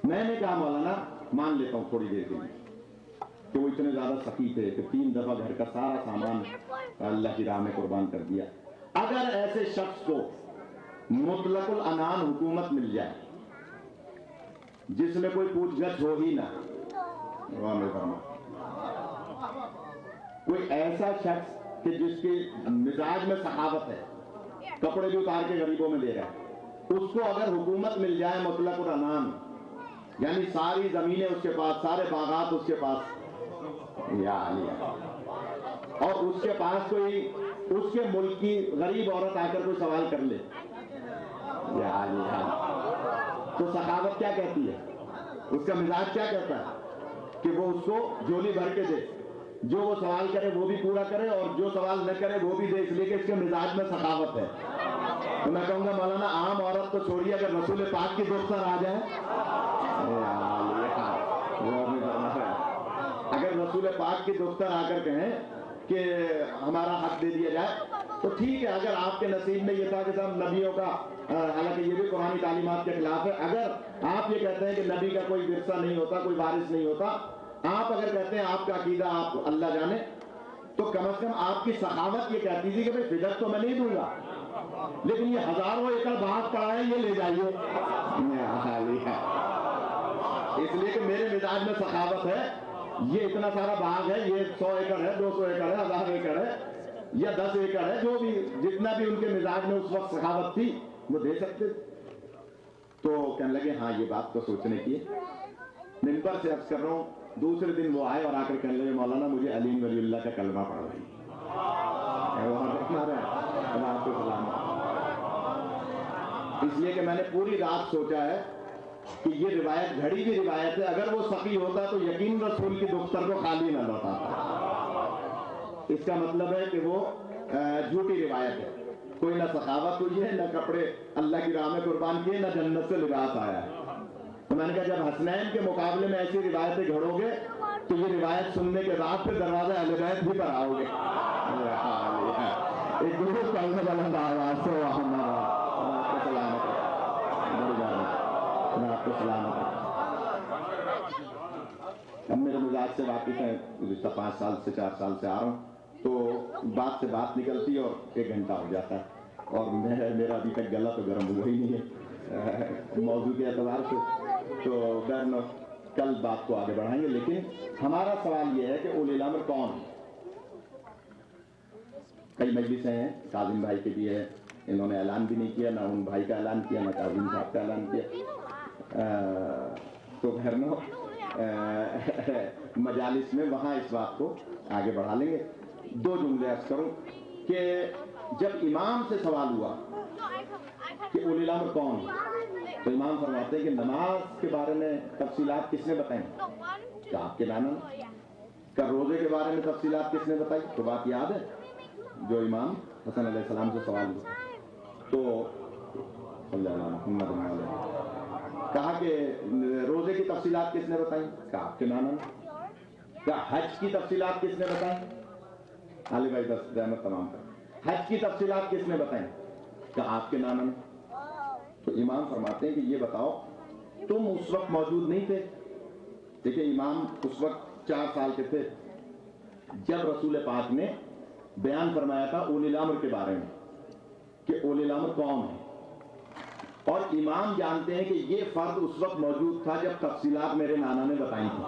मैंने कहा मौलाना मान लेता हूँ थोड़ी देर के लिए कि वो इतने ज्यादा सखी थे कि 3 दफा घर का सारा सामान अल्लाह की राह में कुर्बान कर दिया। अगर ऐसे शख्स को मुतलकुल अनान हुकूमत मिल जाए जिसमें कोई पूछगछ हो ही ना, कोई ऐसा शख्स कि जिसके मिजाज में सखावत है, कपड़े भी उतार के गरीबों में दे रहा है, उसको अगर हुकूमत मिल जाए मुतलकुल अनान, यानी सारी जमीनें उसके पास, सारे बागात उसके पास, या और उसके पास कोई उसके मुल्क की गरीब औरत आकर कोई सवाल कर ले, तो सखावत क्या कहती है, उसका मिजाज क्या कहता है कि वो उसको झोली भर के दे, जो वो सवाल करे वो भी पूरा करे और जो सवाल न करे वो भी दे, इसलिए कि इसके मिजाज में सखावत है। तो मैं कहूंगा मौलाना आम औरत तो छोड़िए, अगर रसूल पाक की दोस्तर आ जाए, अगर रसूल पाक की दोस्तर आकर कहें कि हमारा हक दे दिया जाए तो ठीक है। अगर आपके नसीब में ये था कि साहब नबियों का, हालांकि ये भी कुरानी तालीमात के खिलाफ है, अगर आप ये कहते हैं कि नबी का कोई विरसा नहीं होता, कोई वारिस नहीं होता, आप अगर कहते हैं आपका अकीदा आप अल्लाह जाने, तो कम से कम आपकी सखावत ये कहती थी कि भाई फिदक तो मैं नहीं दूंगा, लेकिन ये हजारों एकड़ बाग पड़ा है, ये ले जाइए। इसलिए कि मेरे मिजाज में सखावत है, ये इतना सारा बाग है, ये 100 एकड़ है, 200 एकड़ है, 1000 एकड़ है, या 10 एकड़ है, जो भी जितना भी उनके मिजाज में उस वक्त सखावत थी वो दे सकते। तो कहने लगे हाँ ये बात तो सोचने की है। मिंबर से अर्ज कर रहा हूँ, दूसरे दिन वो आए और आकर कहने लगे मौलाना मुझे अली वलीउल्लाह का कलमा पढ़वाइए। इसलिए कि मैंने पूरी रात सोचा है कि ये रिवायत घड़ी की रिवायत है, अगर वो सखी होता तो यकीन रसूल की दुख्तर को खाली न लौटाता। इसका मतलब है कि वो झूठी रिवायत है, कोई ना सखावत हुई है, ना कपड़े अल्लाह की राह में कुर्बान किए, ना जन्नत से लिबास आया है। तो मैंने कहा जब हसनैन के मुकाबले में ऐसी रिवायतें घड़ोगे तो ये रिवायत सुनने के बाद फिर दरवाजा अहले बैत भी पर आओगे। एक दुरूद पढ़ने वाला आवाज से आपको सलामत अब मेरे मिजाज से वाकिफ है, 5 साल से 4 साल से आ रहा हूँ, तो बात से बात निकलती और 1 घंटा हो जाता है। اور میرا ابھی تک گلا تو گرم ہوا ہی نہیں ہے موضوع کے اعتبار سے، تو بہرحال کل بات کو آگے بڑھائیں گے. لیکن ہمارا سوال یہ ہے کہ اولی الامر کون ہے؟ کئی مجلسیں ہیں، کاظم بھائی کے بھی ہے، انہوں نے اعلان بھی نہیں کیا، نہ ان بھائی کا اعلان کیا، نہ کاظم صاحب کا اعلان کیا. تو مجالس میں وہاں اس بات کو آگے بڑھا لیں گے. 2 جملے عرض کروں کہ جب امام سے سوال ہوا کہ اولی الامر کون ہے، تو امام فرماتے ہیں کہ نماز کے بارے میں تفصیلات کس نے بتائیں؟ کہ آپ کے نانا نے. کہ روزے کے بارے میں تفصیلات کس نے بتائی؟ تو بات یاد ہے جو امام حسن علیہ السلام سے سوال ہوا تو صلی اللہ محمد علیہ کہا کہ روزے کی تفصیلات کس نے بتائیں؟ کہ آپ کے نانا نے. کہ حج کی تفصیلات کس نے بتائیں؟ علی بھائی دس رحمت تمام کر. حج کی تفصیلات کس نے بتائیں؟ کہ آپ کے نانا نے. تو امام فرماتے ہیں کہ یہ بتاؤ تم اس وقت موجود نہیں تھے. دیکھیں امام اس وقت 4 سال کے تھے جب رسول پاک نے بیان فرمایا تھا اولی الامر کے بارے میں کہ اولی الامر کون ہے. اور امام جانتے ہیں کہ یہ فرد اس وقت موجود تھا جب تفصیلات میرے نانا نے بتائی تھی.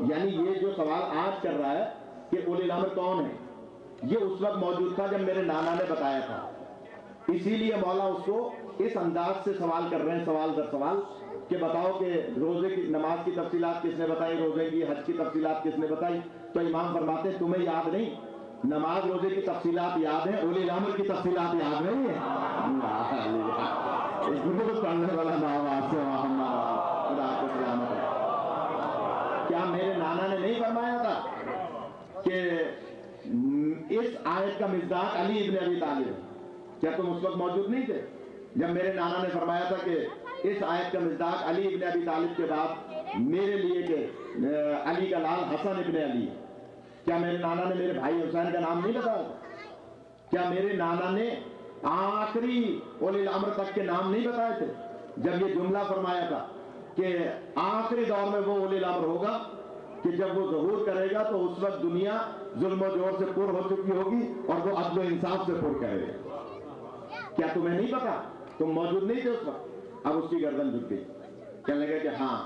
یعنی یہ جو سوال آج کر رہا ہے کہ اولی الامر کون ہے، یہ اس وقت موجود تھا جب میرے نانا نے بتایا تھا. اسی لیے مولا اس کو اس انداز سے سوال کر رہے ہیں، سوال در سوال، کہ بتاؤ کہ روزے کی نماز کی تفصیلات کس نے بتائی، روزے کی حج کی تفصیلات کس نے بتائی. تو امام فرماتے ہیں تمہیں یاد نہیں، نماز روزے کی تفصیلات یاد ہیں، اولی الامر کی تفصیلات یاد نہیں ہے. پڑھنے والا کیا میرے نانا نے نہیں فرمایا تھا کہ اس آیت کا مصداق علی ابن ابی طالب ہے؟ کیا تم اس وقت موجود نہیں تھے جب میرے نانا نے فرمایا تھا کہ اس آیت کا مصداق علی ابن ابی طالب کے بعد میرے لیے کہ علی کا لال حسن ابن علی؟ کیا میرے نانا نے میرے بھائی حسین کا نام نہیں بتایا تھا؟ کیا میرے نانا نے آخری اولی الامر تک کے نام نہیں بتائے تھے جب یہ جملہ فرمایا تھا کہ آخری دور میں وہ اولی الامر ہوگا کہ جب وہ ظہور کرے گا تو اس وقت دنیا ظلم و جور سے پر ہو چکی ہوگی اور وہ عدل و انصاف سے پر کرے گا؟ کیا تمہیں نہیں پتا؟ تم موجود نہیں تھے اس وقت. اب اس کی گردن جھک گئی، کہنے لگا کہ ہاں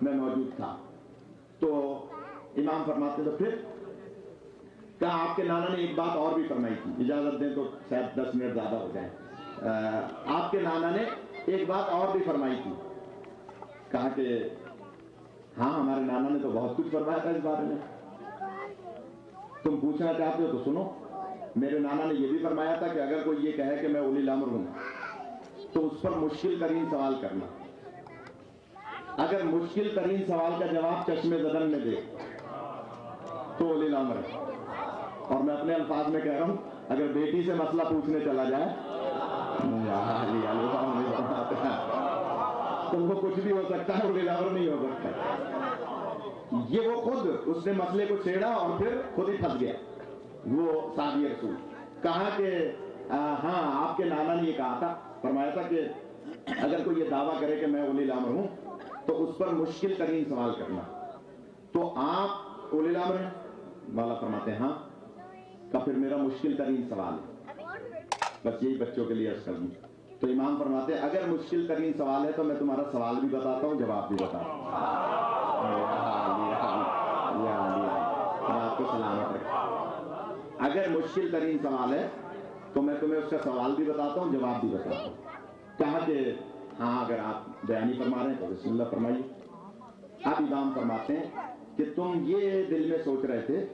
میں موجود تھا. تو امام فرماتے تو پھر کہا آپ کے نانا نے ایک بات اور بھی فرمائی تھی، اجازت دیں تو شاید 10 منٹ زیادہ ہو جائیں. آپ کے نانا نے ایک بات اور بھی فرمائی تھی. کہا کہ ہاں ہمارے نانا نے تو بہت کچھ فرمایا تھا اس بارے میں، تم پوچھنا چاہتے ہو تو سنو. میرے نانا نے یہ بھی فرمایا تھا کہ اگر کوئی یہ کہے کہ میں اولی الامر ہوں تو اس پر مشکل ترین سوال کرنا. اگر مشکل ترین سوال کا جواب چشم زدن میں دے تو اولی الامر ہے. اور میں اپنے الفاظ میں کہہ رہا ہوں، اگر بیٹی سے مسئلہ پوچھنے چلا جائے تو وہ کچھ بھی ہو سکتا ہے، اولی الامر نہیں ہو سکتا. یہ وہ خود اس نے مسئلے کو چھیڑا اور پھر خود ہی پھنس گیا. وہ صحابی رسول کہا کہ ہاں آپ کے نانا نے یہ کہا تھا، فرمایا تھا کہ اگر کوئی یہ دعویٰ کرے کہ میں اولی الامر ہوں تو اس پر مشکل ترین سوال کرنا. تو آپ اولی الامر ہیں؟ مولا فرماتے ہیں ہاں. کا پھر میرا مشکل ترین سوال ہے، بس یہی بچوں کے لیے عرض کر دوں. تو امام فرماتے ہیں اگر مشکل ترین سوال ہے تو میں تمہارا سوال بھی بتاتا ہوں، جواب بھی بتاتا ہوں. آپ کو سلامت رکھیں. اگر مشکل ترین سوال ہے تو میں تمہیں اس کا سوال بھی بتاتا ہوں، جواب بھی بتاتا ہوں. کہا کہ ہاں اگر آپ بیانی فرما رہے ہیں تو بسم اللہ فرمائیے. اب امام فرماتے ہیں کہ تم یہ دل میں سوچ رہے تھے،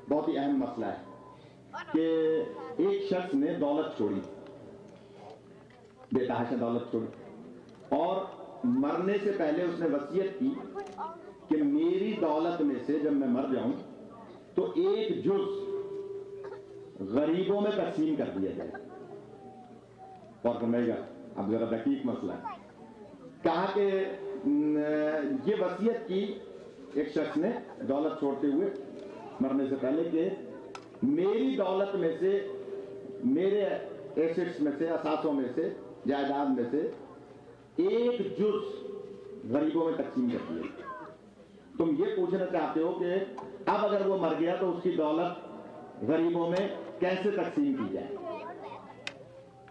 بہت ہی اہم مسئلہ ہے کہ ایک شخص نے دولت چھوڑی، بے تحاشا دولت چھوڑی، اور مرنے سے پہلے اس نے وصیت کی کہ میری دولت میں سے جب میں مر جاؤں تو ایک جز غریبوں میں تقسیم کر دیا جائے. اور فرمائے گا اب ذرا دقیق مسئلہ ہے. کہا کہ یہ وصیت کی ایک شخص نے دولت چھوڑتے ہوئے مرنے سے پہلے کہ میری دولت میں سے، میرے ایسٹس میں سے، اثاثوں میں سے، جائیداد میں سے ایک جز غریبوں میں تقسیم کر دیا. تم یہ پوچھنا چاہتے ہو کہ اب اگر وہ مر گیا تو اس کی دولت غریبوں میں कैसे तकसीम की जाए,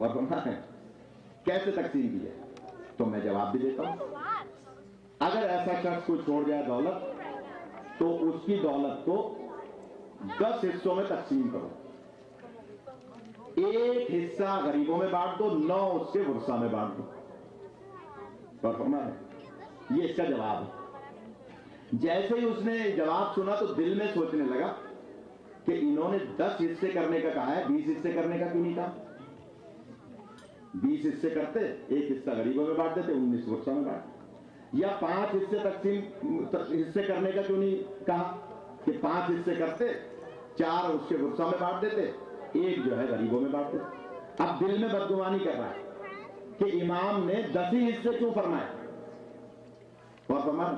और फरमाते हैं कैसे तकसीम की जाए, तो मैं जवाब भी देता हूं। अगर ऐसा शख्स को छोड़ जाए दौलत, तो उसकी दौलत को 10 हिस्सों में तकसीम करो। एक हिस्सा गरीबों में बांट दो, 9 उसके वर्षा में बांट दो। और फरमाते हैं ये इसका जवाब है। जैसे ही उसने जवाब सुना तो दिल में सोचने लगा कि इन्होंने 10 हिस्से करने का कहा है, 20 हिस्से करने का क्यों नहीं कहा? 20 हिस्से करते, एक हिस्सा गरीबों में बांट देते, 19 वर्षा में बांट, या 5 हिस्से हिस्से करने का क्यों नहीं कहा कि 5 हिस्से करते, 4 उसके वर्षा में बांट देते, एक जो है गरीबों में बांट देते। अब दिल में बदगुमानी कर रहा है कि इमाम ने 10 ही हिस्से क्यों फरमाए। और फरमाए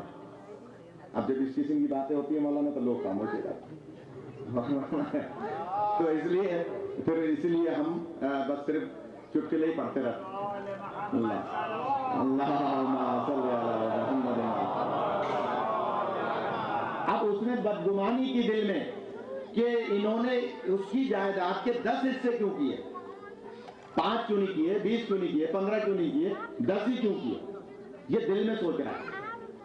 अब जब इस किस्म की बातें होती है मौलाना, तो लोग खामोश हो जाते हैं। तो इसलिए हम बस सिर्फ चुटकुले ही पढ़ते रहते। अब उसने बदगुमानी की दिल में कि इन्होंने उसकी जायदाद के 10 हिस्से क्यों किए, 5 क्यों नहीं किए, 20 क्यों नहीं किए, 15 क्यों नहीं किए, 10 ही क्यों किए, ये दिल में सोच रहा है।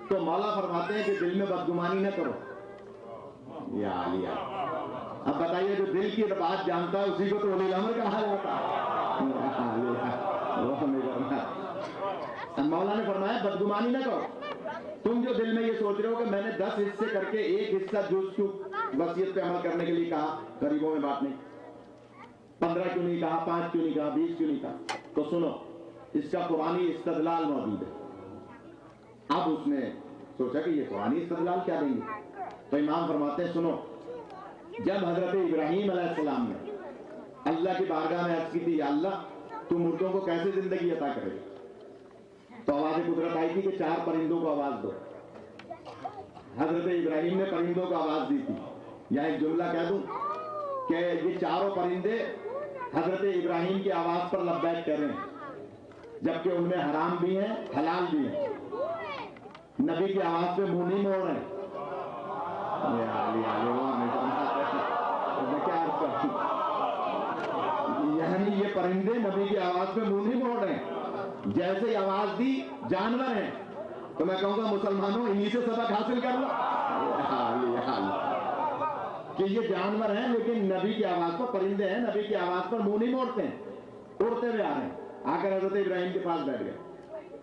तो मौला फरमाते हैं कि दिल में बदगुमानी न करो। या लिया। अब बताइए, जो दिल की बात जानता है उसी को तो वली अमर कहा जाता है। मौला ने फरमाया बदगुमानी न करो। तुम जो दिल में ये सोच रहे हो कि मैंने 10 हिस्से करके एक हिस्सा जुज़ क्यों वसीयत पे अमल करने के लिए कहा, गरीबों में बांटने, 15 क्यों नहीं कहा, 5 क्यों नहीं कहा, 20 क्यों नहीं कहा, तो सुनो, इसका कुरानी इस्तदलाल मौजूद है। अब उसने सोचा कि ये कुरानी इस्तदलाल क्या देंगे, तो इमाम फरमाते हैं सुनो, जब हजरत इब्राहीम अलैहिस्सलाम ने अल्लाह की बारगाह में अर्ज की थी, या अल्लाह तू मुर्दों को कैसे जिंदगी अता करे, तो आवाज कुदरत आई थी कि 4 परिंदों को आवाज दो। हजरत इब्राहीम ने परिंदों को आवाज दी थी। या एक जुमला कह दूं कि ये 4 परिंदे हजरत इब्राहीम की आवाज पर लब्बैक कर रहे हैं, जबकि उनमें हराम भी हैं, हलाल भी हैं। नबी की आवाज पे मुंह नहीं मोड़ रहे हैं। यानी ये परिंदे नबी की आवाज पे मुंह नहीं मोड़ रहे हैं। जैसे ही आवाज दी, जानवर हैं, तो मैं कहूंगा मुसलमानों इन्हीं से सबक हासिल कर लो कि ये जानवर हैं लेकिन नबी की आवाज पर, परिंदे हैं नबी की आवाज पर मुंह नहीं मोड़ते हैं, उड़ते हुए आ रहे हैं। आकर हजरत इब्राहीम के पास बैठ गए।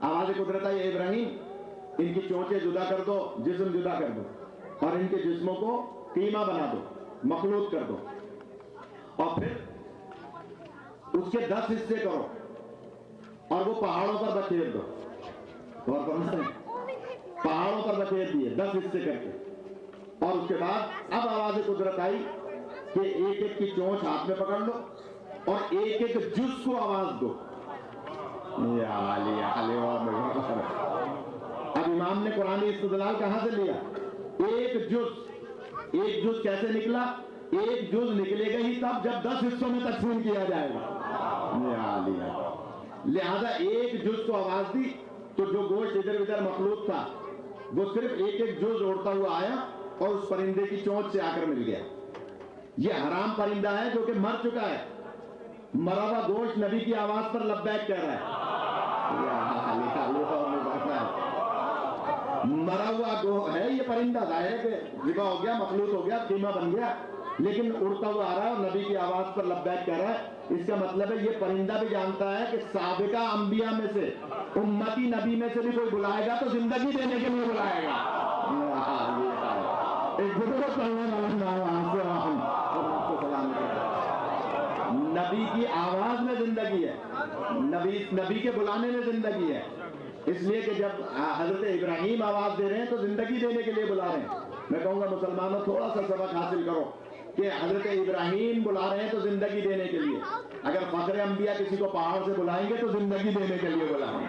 आवाज कुदरत आई, इब्राहीम इनकी चोंचें जुदा कर दो, जिस्म जुदा कर दो, और इनके जिस्मों को कीमा बना दो, मखलूत कर दो, और फिर उसके 10 हिस्से करो और वो पहाड़ों पर बखेर दो। और पहाड़ों पर बखेर दिए 10 हिस्से करके। और उसके बाद अब आवाज कुदरत आई कि एक एक की चोंच हाथ में पकड़ लो और एक एक जुज को आवाज दो। अब इमाम ने कुरानी इस्तदलाल कहां से लिया? एक जुज कैसे निकला? एक जुज निकलेगा ही तब जब 10 हिस्सों में तकसीम किया जाएगा। लिहाजा एक जुज को आवाज दी तो जो गोश्त इधर उधर मखलूक था वो सिर्फ एक एक जुज उड़ता हुआ आया और उस परिंदे की चोंच से आकर मिल गया। ये हराम परिंदा है जो कि मर चुका है। मरा हुआ गोश्त नबी की आवाज पर लब्बैक कह रहा है। मरा हुआ है ये परिंदा, जाहिर है कि रिबा हो गया, मखलूत हो गया, कीमा बन गया, लेकिन उड़ता हुआ आ रहा है और नबी की आवाज पर लब्बैक कह रहा है। इसका मतलब है ये परिंदा भी जानता है कि साबिका अंबिया में से, उम्मती नबी में से भी कोई बुलाएगा तो जिंदगी देने के लिए बुलाएगा। एक नबी की आवाज में जिंदगी है, नबी के बुलाने में जिंदगी है। इसलिए कि जब हजरत इब्राहीम आवाज दे रहे हैं तो जिंदगी देने के लिए बुला रहे हैं। मैं कहूंगा मुसलमानों थोड़ा सा सबक हासिल करो कि हजरत इब्राहीम बुला रहे हैं तो जिंदगी देने के लिए। अगर फखरे अंबिया किसी को पहाड़ से बुलाएंगे तो जिंदगी देने के लिए बुलाएंगे।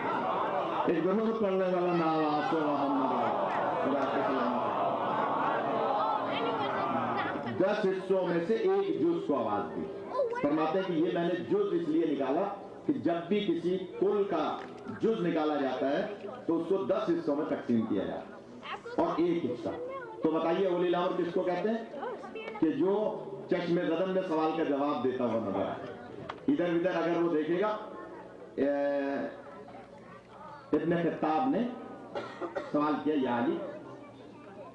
एक गुरूर पढ़ने वाला नाम 10 हिस्सों में से एक जुज को आवाज दी। फरमाते हैं कि ये मैंने जुज इसलिए निकाला कि जब भी किसी कुल का जुज निकाला जाता है तो उसको 10 हिस्सों में तकसीम किया जाता है और एक हिस्सा। तो बताइए उलील अम्र किसको कहते हैं? कि जो चश्मे ज़दन में सवाल का जवाब देता हुआ नजर आए। इधर उधर अगर वो देखेगा, इब्न खत्ताब ने सवाल किया, या अली,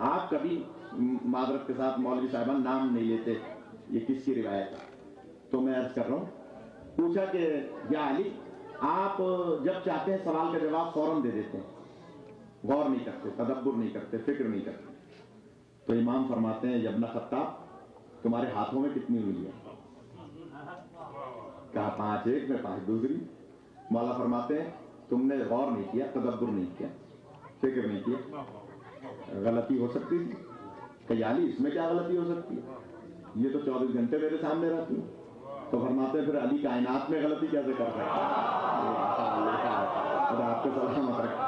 आप कभी मादरत के साथ मौलवी साहिबान नाम नहीं लेते, ये किसकी रिवायत है? तो मैं अर्ज कर रहा हूँ, पूछा कि या अली, आप जब चाहते हैं सवाल का जवाब फौरन दे देते हैं, गौर नहीं करते, तदब्बुर नहीं करते, फिक्र नहीं करते। तो इमाम फरमाते हैं, इब्न खत्ताब, तुम्हारे हाथों में कितनी उंगली है? कहा 5 एक में 5 दूसरी। मौला फरमाते हैं, तुमने गौर नहीं किया, तदब्बुर नहीं किया, फिक्र नहीं किया, गलती हो सकती थी। कयाली, इसमें क्या गलती हो सकती है? ये तो 24 घंटे मेरे सामने रहती है। तो फरमाते हैं, फिर अली कायनात में गलती कैसे कर सकता है? आपको सलामत रखे।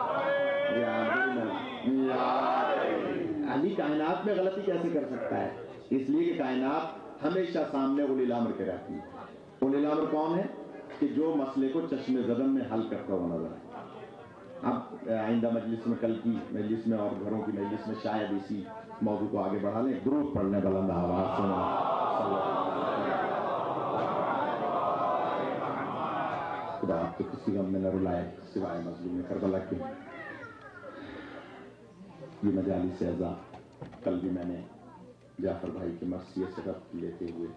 अली कायनात में गलती कैसे कर सकता है? इसलिए कि कायनात हमेशा सामने उलिल अम्र के रहती है। उलिल अम्र कौन है? कि जो मसले को चश्मे ज़दन में हल करता हुआ नजर आए। अब आइंदा मजलिस में, कल की मजलिस में और घरों की मजलिस में शायद इसी मौजू को आगे बढ़ा लें। दुरूद पढ़ने बुलंद आवाज से खुदा आपको किसी गम में न रुलाए सिवाय मजलूम करबला के। ये मजाली से अज़ा, कल भी मैंने जाफर भाई की मर्सियत से रब्त लेते हुए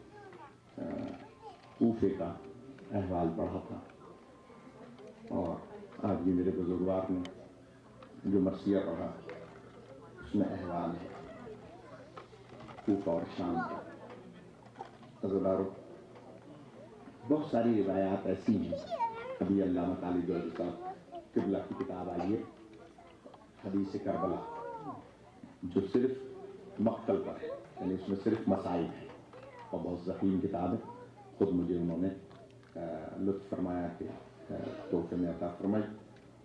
कूफे का अहवाल पढ़ा था, और आज भी मेरे बुजुर्गवार ने जो मर्सिया पढ़ा उसमें अहवाल है कूफा और शाम का। अज़दारो, बहुत सारी रिवायात ऐसी हैं। अभी अल्लामा तालिब साहब किबला की किताब आई है, हदीस करबला, जो सिर्फ मक्तल पर है, यानी उसमें सिर्फ मसाइल है, और बहुत ज़ख़ीम किताब है। खुद मुझे उन्होंने लुत्फ़ फरमाया कि तोहफ़े में अता फरमाई।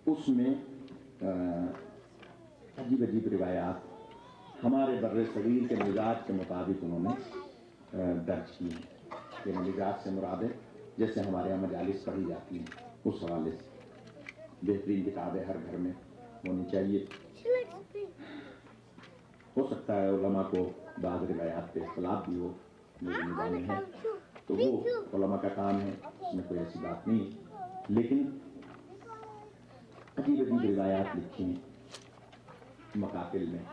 उसमें अजीब अजीब रिवायात हमारे बर्रे सगीर के मिजाज के मुताबिक उन्होंने दर्ज की हैं। ये मिजाज से मुराद है जैसे हमारे यहाँ मजालिस पढ़ी जाती हैं, उस हवाले से बेहतरीन किताबें हर घर में होनी चाहिए। हो सकता है उलमा को बाद रिवायात पे इख्तिलाफ भी हो, मेरी निगाह में है, तो वो उलमा का काम है, उसमें कोई ऐसी बात नहीं। लेकिन अजीब अजीब रिवायात लिखी हैं मकातिल में।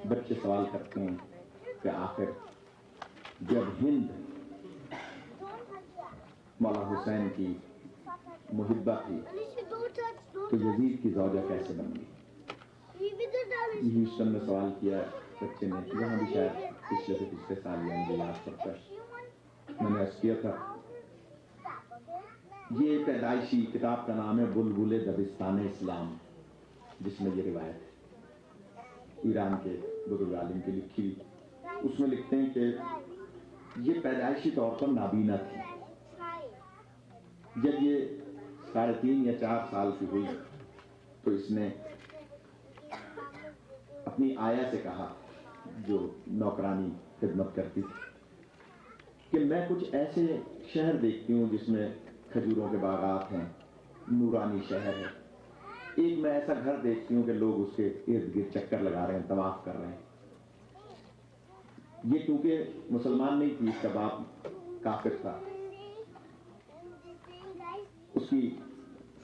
बच्चे सवाल करते हैं कि आखिर जब हिंद मौला हुसैन की मुहिब्बा थी तो यजीद की ज़ौजा कैसे बन गई? ह्यूस्टन में सवाल किया बच्चे ने, यहाँ भी शायद पिछले से पिछले साल या मुझे याद पड़ता है, मैंने अर्ज़ किया था। ये पैदाइशी किताब का नाम है बुलबुल दबिस्तान इस्लाम, जिसमें ये रिवायत है ईरान के बुजुर्ग आलिम की लिखी। उसमें लिखते हैं कि ये पैदाइशी तौर पर नाबीना थी। जब ये 3.5 या 4 साल की हुई तो इसने अपनी आया से कहा, जो नौकरानी खिदमत करती थी, कि मैं कुछ ऐसे शहर देखती हूँ जिसमें खजूरों के बागात हैं, नूरानी शहर है। एक मैं ऐसा घर देखती हूँ कि लोग उसके इर्द गिर्द चक्कर लगा रहे हैं, तवाफ कर रहे हैं। ये क्योंकि मुसलमान नहीं थी, इसका बाप काफिर था। उसकी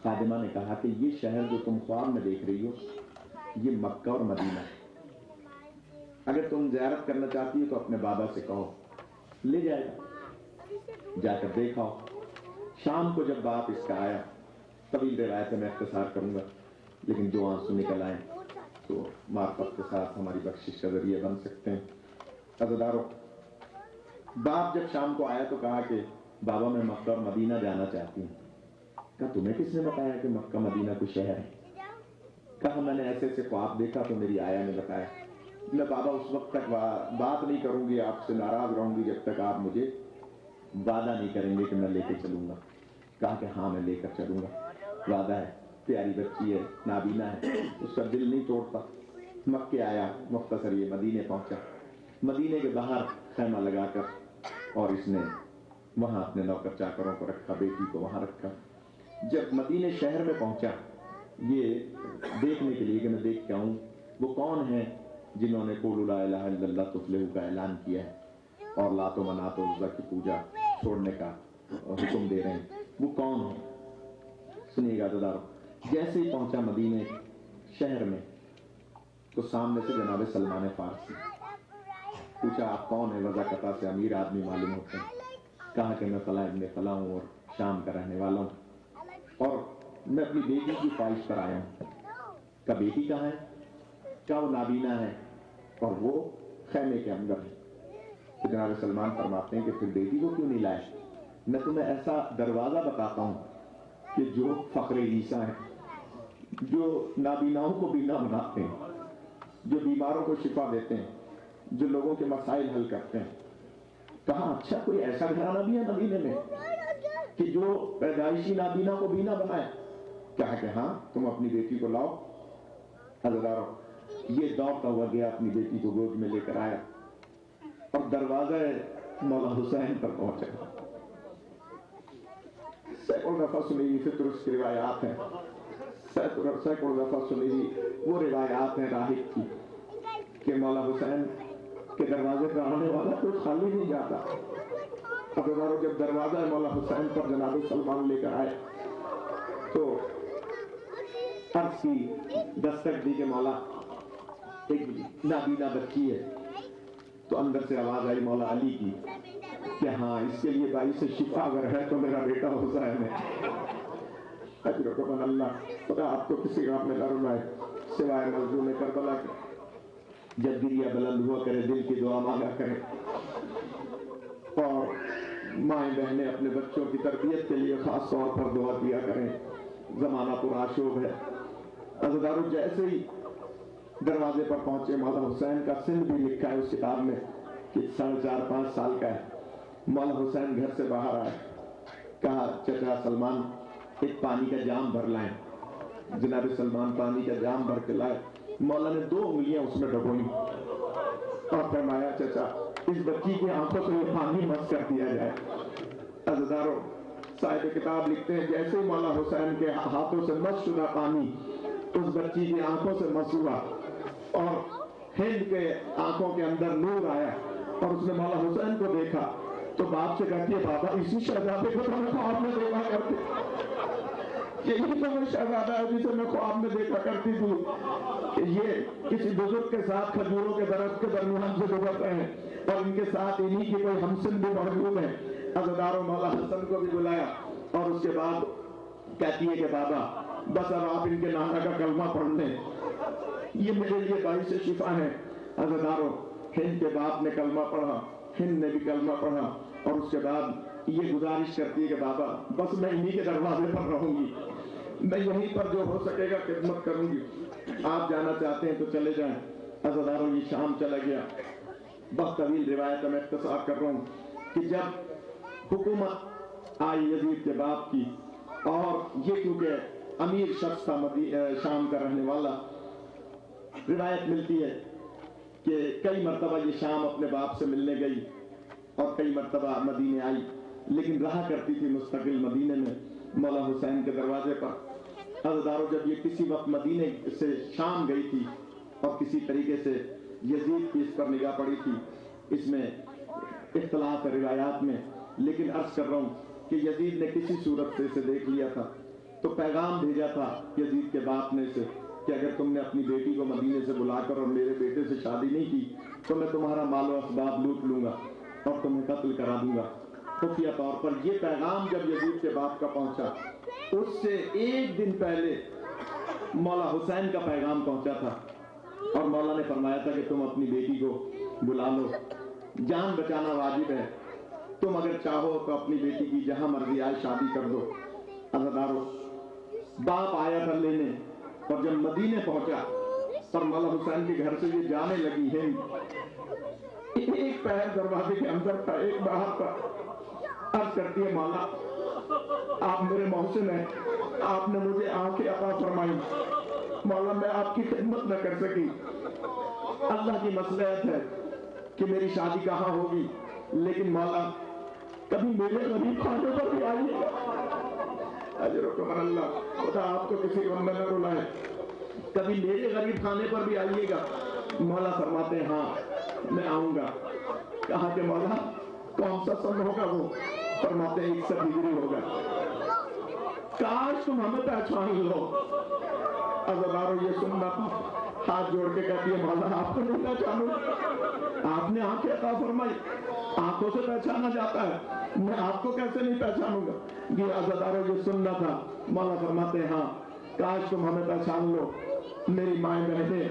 खादिमा ने कहा कि ये शहर जो तुम ख्वाब में देख रही हो, ये मक्का और मदीना है। अगर तुम ज़ियारत करना चाहती हो तो अपने बाबा से कहो, ले जाएगा, जाकर देखाओ। शाम को जब बाप इसका आया, तभी रिवायत मैं इख्तिसार करूंगा, लेकिन जो आंसू निकल आए तो मार्फत के साथ हमारी बख्शिश का जरिए बन सकते हैं। अज़दारों, बाप जब शाम को आया तो कहा कि बाबा मैं मक्का और मदीना जाना चाहती हूँ। कहा तुम्हें किसने बताया कि मक्का मदीना कोई शहर है? कहा मैंने ऐसे ऐसे ख्वाब देखा तो मेरी आया ने बताया। मैं बाबा उस वक्त तक बात नहीं करूंगी, आपसे नाराज रहूंगी जब तक आप मुझे वादा नहीं करेंगे कि मैं लेके चलूंगा। कहा कि हाँ मैं लेकर चलूंगा, वादा है। प्यारी बच्ची है, नाबीना है, उसका दिल नहीं तोड़ता। मक्के आया, मुख्तसर ये मदीने पहुंचा। मदीने के बाहर खैमा लगाकर और इसने वहां अपने नौकर चाकरों को रखा, बेटी को वहां रखा। जब मदीने शहर में पहुंचा, ये देखने के लिए कि मैं देख के आऊं वो कौन है जिन्होंने क़ुलू ला इलाहा इल्लल्लाह तुफ़्लिहू का ऐलान किया है। और लात व मनात व उज़्ज़ा की पूजा छोड़ने का हुक्म दे रहे हैं। वो कौन है? सुनिएगा अज़ीज़ारो, जैसे ही पहुंचा मदीने शहर में तो सामने से जनाब सलमान फारसी पूछा, आप कौन है? वज़ा कता से अमीर आदमी मालूम होते हैं। कहा कि मैं फला इब्ने फला हूँ और शाम का रहने वाला हूँ और मैं अपनी बेटी की ख्वाहिश पर आया हूँ। का बेटी कहाँ है? क्या वो नाबीना है और वो खैमे के अंदर है। तो जनाब सलमान फरमाते हैं कि फिर बेटी को क्यों नहीं लाए? मैं तुम्हें ऐसा दरवाजा बताता हूँ कि जो फख्रे ईसा है, जो नाबीनाओं को बीना बनाते हैं, जो बीमारों को शिफा देते हैं, जो लोगों के मसाइल हल करते हैं। कहा अच्छा कोई ऐसा घराना भी है मदीने में कि जो पैदाइशी नाबीना को बीना बनाए? कहा कि हाँ, तुम अपनी बेटी को लाओ। हज़रारों, ये दौड़ता हुआ गया, अपनी बेटी को गोद में लेकर आया और दरवाजा मौला हुसैन पर पहुंचा। सैकड़ों दफा सुनी फिक्र उसकी रिवायात है, सैकड़ों दफा सुनी वो रिवायात है राहिब की कि मौला हुसैन के दरवाजे पर आने वाला तो खाली नहीं जाता। अब जब दरवाजा मौला हुसैन पर जनाब सलमान लेकर आए तो अर्ज की दस्तक दी के मौला एक नाबीना बच्ची है। तो अंदर से आवाज आई मौला अली की कि हाँ, इसके लिए भाई से शिफा अगर है तो मेरा बेटा हुसैन है। अजरकमन अल्लाह, खुदा आपको किसी काम में न रुलाए सिवाय मजलूम करबला के। जब गिरिया बुलंद हुआ करे, दिल की दुआ मांगा करे और माएँ बहनें अपने बच्चों की तरबियत के लिए खास तौर पर दुआ किया करें। जमाना पुराशोभ है। अज़ीज़ारो, जैसे ही दरवाजे पर पहुंचे, मौला हुसैन का सिन भी लिखा है उस किताब में कि 4.5-5 साल का है। मौला हुसैन घर से बाहर आए, कहा चचा सलमान एक पानी का जाम भर लाएं। जनाब सलमान पानी का जाम भर के लाए। मौला ने 2 उंगलियां उसमें डबोई और फरमाया चचा इस बच्ची की आंखों से ये पानी मस कर दिया जाए। अज़ीज़ारो, साहिब किताब लिखते हैं जैसे ही मौला हुसैन के हाथों से मस शुदा पानी उस बच्ची की आंखों से मस हुआ और हिंद के आंखों के अंदर नूर आया और उसने मौला हुसैन को देखा तो बाप से कहती है, बाबा इसी शहजादे को तो मैं ख्वाब में देखा करती, यही तो मैं शहजादा है जिसे मैं ख्वाब में देखा करती थी कि ये किसी बुजुर्ग के साथ खजूरों के दरख्त के दरमियान से गुजर रहे हैं और इनके साथ इन्हीं की कोई हमसिन भी मौजूद है। अज़ीज़ारो, मौला हसन को भी बुलाया और उसके बाद कहती है कि बाबा बस अब आप इनके नाना का कलमा पढ़ लें, ये मेरे लिए बाई से शिफा है। अज़ीज़ारो, हिंद के बाप ने कलमा पढ़ा, हिंद ने भी कलमा पढ़ा और उसके बाद ये गुजारिश करती है कि बाबा बस मैं इन्हीं के दरवाजे पर रहूंगी, मैं यहीं पर जो हो सकेगा खिदमत करूंगी, आप जाना चाहते हैं तो चले जाएं। अज़ीज़ारो, ये शाम चला गया। बहुत तवील रिवायत में इख्तिसार कर रहा हूँ कि जब हुकूमत आई यजीद के बाप की और ये क्योंकि अमीर शख्स था शाम का रहने वाला, रिवायत मिलती है कि कई मरतबा ये शाम अपने बाप से मिलने गई और कई मरतबा मदीने आई, लेकिन रहा करती थी मुस्तकिल मदीने में मौला हुसैन के दरवाजे पर। अज़ीज़ारो, जब ये किसी वक्त मदीने से शाम गई थी और किसी तरीके से यजीद की इस पर निगाह पड़ी थी, इसमें इख्तिलाफ है रिवायात में, लेकिन अर्ज कर रहा हूँ कि यजीद ने किसी सूरत से इसे देख लिया था तो पैगाम भेजा था यजीद के बाप ने से कि अगर तुमने अपनी बेटी को मदीने से बुलाकर और मेरे बेटे से शादी नहीं की तो मैं तुम्हारा मालो असबाब लूट लूंगा और तुम्हें कत्ल करा दूंगा। खुफिया तौर पर यह पैगाम जब यजीद के बाप का पहुंचा, उससे 1 दिन पहले मौला हुसैन का पैगाम पहुंचा था और मौला ने फरमाया था कि तुम अपनी बेटी को बुला लो, जान बचाना वाजिब है, तुम अगर चाहो तो अपनी बेटी की जहां मर्जी आए शादी कर दो। अज़ीज़ारो, बाप आया था लेने और जब मदीने पहुंचा और मौला हुसैन के घर से ये जाने लगी है, एक पैर दरवाजे के अंदर था, एक बाहर था। अर्ज करती है, मौला आप मेरे मोहसिन हैं, आपने मुझे आंखें अता फरमाई, मौला मैं आपकी खिदमत न कर सकी, अल्लाह की मसलहत है कि मेरी शादी कहाँ होगी, लेकिन मौला कभी मेरे गरीब खाने पर भी आइएगा। अजरकमन अल्लाह, खुदा आपको किसी बंदा न रुलाए, कभी मेरे गरीब खाने पर भी आइएगा। मौला फरमाते हैं हाँ मैं आऊंगा। कहा कि मौला कौन सा सन होगा वो? फरमाते 61 हिजरी होगा। काश तुम हमें पहचान लो। अज़ादारो ये सुनना था, हाथ जोड़ के कहती है मौला आपको नहीं पहचानू, आपने आंखें अता फरमाई, आंखों से पहचाना जाता है, मैं आपको कैसे नहीं पहचानूंगा? ये अज़ादारो ये सुनना था। मौला फरमाते हैं हाँ, काश तुम हमें पहचान लो। मेरी माएँ बहनें,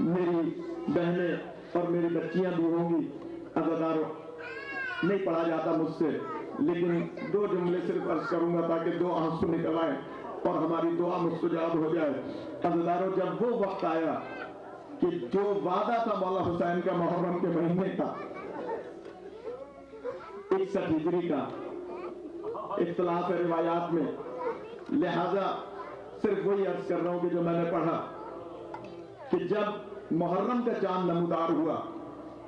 मेरी बहनें और मेरी बच्चियां भी होंगी। अज़ादारो नहीं पढ़ा जाता मुझसे, लेकिन 2 जुमले सिर्फ अर्ज करूंगा ताकि 2 आंसू निकल आए और हमारी दुआ मुस्तजाब हो जाए। अज़ादारो जब वो वक्त आया कि जो वादा था मौला हुसैन का मुहर्रम के महीने का, 61 हिजरी का, इख्तिलाफ रिवायात में, लिहाजा सिर्फ वही अर्ज कर रहा हूं कि जो मैंने पढ़ा कि जब मुहर्रम का चांद नमूदार हुआ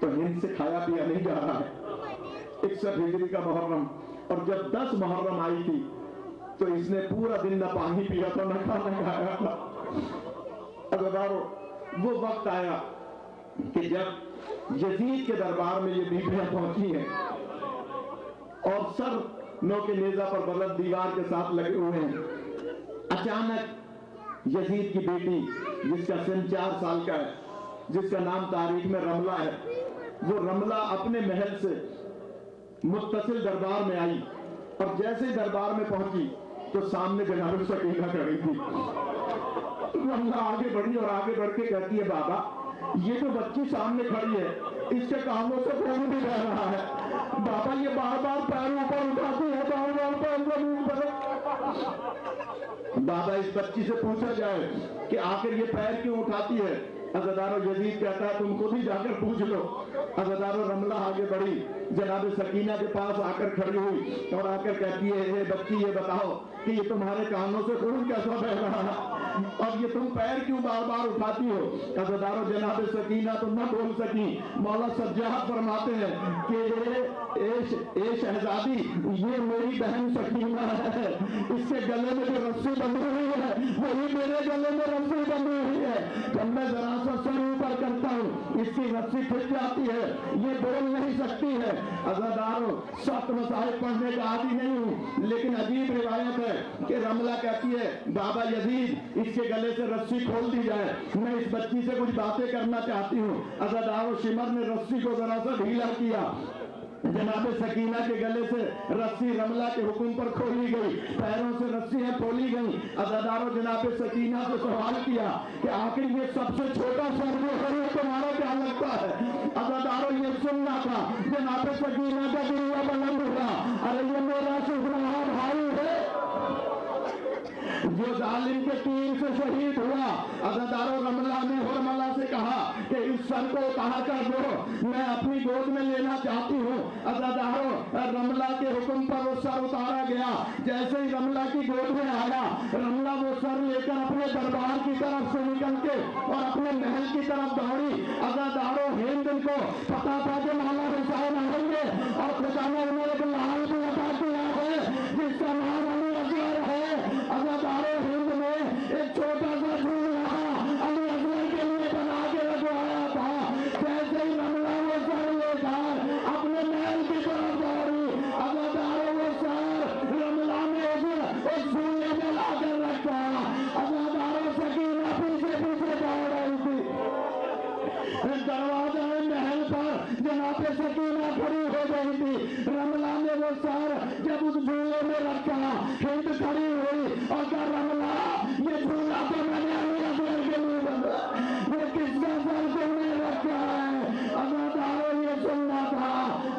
तो हिंद से खाया पिया नहीं जा रहा है। 61 हिजरी का मुहर्रम, और जब 10 मुहर्रम आई थी तो इसने पूरा दिन न पानी पिया था न खाना खाया था। अज़ादारो वो वक्त आया कि जब यजीद के दरबार में ये बीबियां पहुंची हैं और सर नौ के नेजा पर बलद दीवार के साथ लगे हुए हैं, अचानक यजीद की बेटी जिसका सिन 4 साल का है, जिसका नाम तारीख में रमला है, वो रमला अपने महल से मुत्तसिल दरबार में आई और जैसे ही दरबार में पहुंची तो सामने जनाब सकीना खड़ी थी। रमला आगे बढ़ी और आगे बढ़ के कहती है बाबा ये जो बच्ची सामने खड़ी है इसके कानों से खून भी बह रहा है। बाबा ये बार बार पैर ऊपर उठाती है, बार बार पैर जमीन पर। बाबा इस बच्ची से पूछा जाए कि आखिर ये पैर क्यों उठाती है? अज़ादारो यजीद कहता है तुम खुद ही जाकर पूछ लो। अज़ादारो रमला आगे बढ़ी, जनाब सकीना के पास आकर खड़ी हुई और आकर कहती है हे बच्ची ये बताओ कि ये तुम्हारे कानों से खून कैसा बह रहा है और ये तुम पैर क्यों बार बार उठाती हो? अज़ादारो जनाब सकीना तो न बोल सकी। मौला सज्जाद फरमाते हैं कि ए शहजादी ये मेरी बहन सकीना है, इसके गले में जो रस्सी बंधी हुई है वही मेरे गले में रस्सी बंधी हुई है। जब मैं जरा सा सर ऊपर करता हूँ इसकी रस्सी खिंच जाती है, ये बोल नहीं सकती है। अज़ादारो 7 मसाइब पढ़ने का आदि नहीं हूँ, लेकिन अजीब रिवायत है कि रमला कहती है बाबा यजीद इसके गले से रस्सी खोल दी जाए, मैं इस बच्ची से कुछ बातें करना चाहती हूँ। अज़ादारो शिमर ने रस्सी को जरा सा ढीला किया, जनाब सकीना के गले से रस्सी रमला के हुक्म पर खोली गई, पैरों से रस्सियां खोली गई। अज़ादारो जनाब सकीना से सवाल किया कि आखिर ये सबसे छोटा सर जो है तुम्हारा क्या लगता है? अज़ादारो ये सुनना था। जनाब सकीना का दिल बुलंद हुआ, अरे ये मेरा शुक्राना भाई है जो जालिम के तीर से शहीद हुआ। अज़ादारो रमला ने हुरमला से कहा कि इस सर को उतार कर दो, मैं अपनी गोद में लेना चाहती हूँ। अज़ादारो रमला के हुक्म पर वो सर उतारा गया। जैसे ही रमला की गोद में आया, रमला वो सर लेकर अपने दरबार की तरफ से निकल के और अपने महल की तरफ दौड़ी। अज़ादारो हिंद को पता था कि मौला हुसैन आएंगे और खुदा ने उन्हें एक लाल भी अता किया है जिसका नाम अली असगर है। अज़ादारो हिंद में एक छोटा सा झूला अली असगर के लिए बना के रखवाया था। जैसे ही रमला वो सर लेकर अपने महल की तरफ दौड़ी, अज़ादारो वो सर रमला ने उस झूले में लाकर रखा। अज़ादारो सकीना पीछे पीछे दौड़ रही थी। दरवाजा महल पर जनाब सकीना खड़ी हो गई थी। रमला ने वो सर जब उस झूले में रखा, हिंद खड़ी हुई और कहा रमला ये झूला तो मैंने अली असगर के लिए बना, ये किसका सर तुमने रखा है? अज़ादारो ये सुनना था।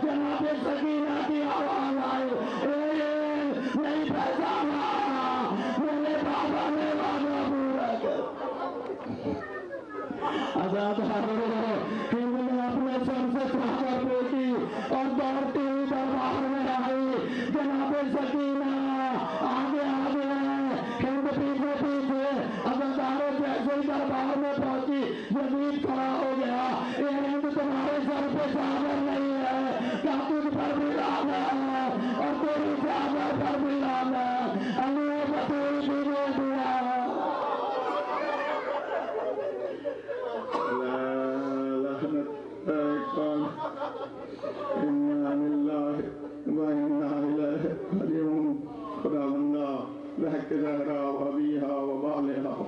जनाब सकीना की आवाज आई, नहीं पहचाना, मेरे बाबा ने वादा पूरा कर। अज़ादारो हिंद ने अपने सर से चादर फेंकी और दौड़ती हुई दरबार में आई। जनाब सकीना आगे आगे, हिंद पीछे पीछे। अज़ादारो जैसे ही दरबार में पहुंची, यजीद खड़ा हो गया। ये हिंद तुम्हारे सर पे चादर नहीं है, क्या तुझ पर भी लाना है और तेरी चादर पर भी लाना है। अली बतूल भी ने दिया।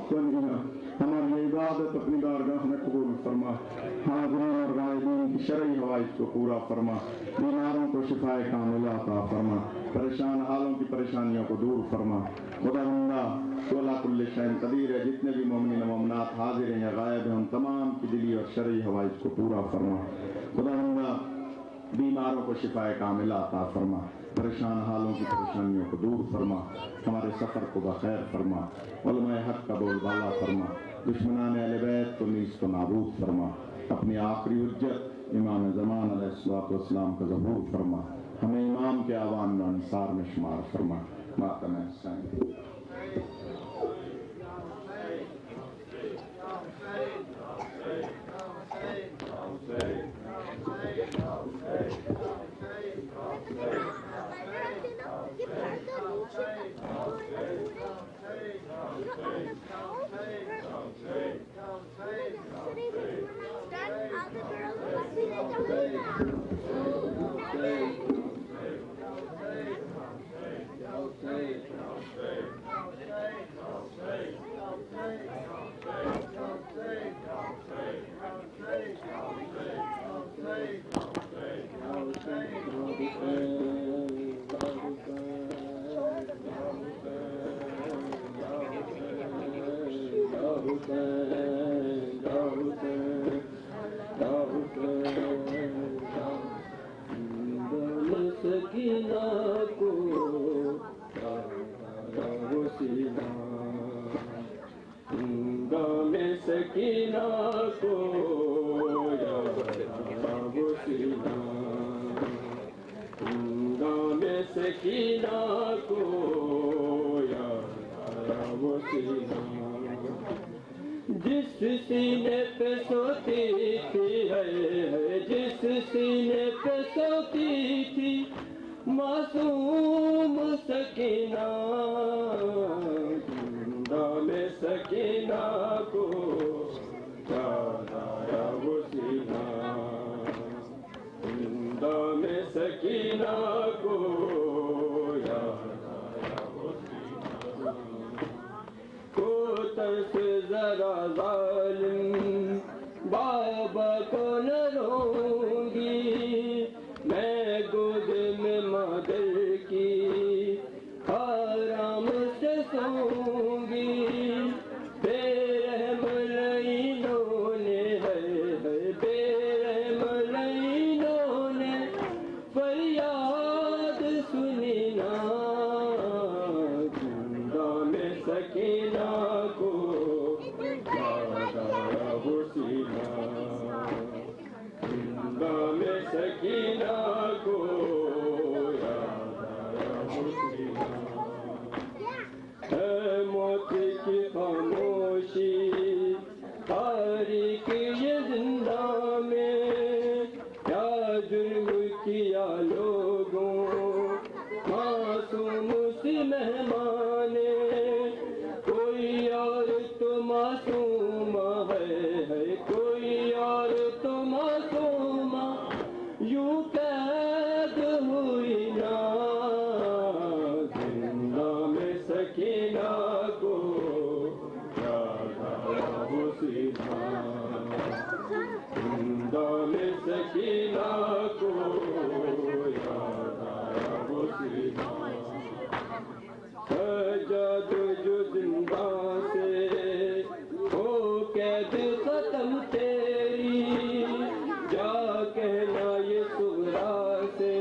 کنیا ہماری عبادت اپنی بارگاہ میں قبول فرما، حاضرین اور غائبین کی شرعی حوائج کو پورا فرما، بیماروں کو شفائے کاملہ عطا فرما، پریشان حالوں کی پریشانیوں کو دور فرما۔ خداوندہ تو علی کل شیء قدیر ہے، جتنے بھی مومنین و مومنات حاضر ہیں یا غائب ہیں ان تمام کی دلی اور شرعی حوائج کو پورا فرما۔ خداوندہ بیماروں کو شفائے کاملہ عطا فرما، پریشان حالوں کی پریشانیوں کو دور فرما، ہمارے سفر کو بخیر فرما، علماء حق کا بول بالا فرما، دشمنان اہل بیت کو نیست و نابود فرما، اپنی آخری حجت امام زمان علیہ الصلوۃ والسلام کا ظہور فرما، ہمیں امام کے آوان میں انصار میں شمار فرما۔ ماتم حسین جس سینے پہ سوتی تھی جس سینے پہ سوتی تھی معصوم سکینہ، دام سکینہ کو یاد آیا وہ سینہ، دام سکینہ کو یاد آیا وہ سینہ۔ کو ترس ذرا ظالم بابا کو نہ روں گی، میں گود میں مادر کی آرام سے سوں گی، بے رحم لعینوں نے بے رحم لعینوں نے فریاد سنی نا، دام سکینہ کو یاد آیا وہ سینہ، دام سکینہ کو یاد آیا وہ سینہ۔ ہے موت کی خاموشی تاریک یہ زندہ میں، کیا جرم کیا لوگوں معصوم سی مہمان، کوئی اور تو معصوم ہے کوئی اور تو معصوم، یوں قید ہوئی نا، زندہ میں سکینہ کو یاد آیا وہ سینہ، زندہ میں سکینہ کو یاد آیا وہ سینہ۔ سجاد جو زندہ سے ہو قید ختم تیری، جا کہنا یہ صغرا سے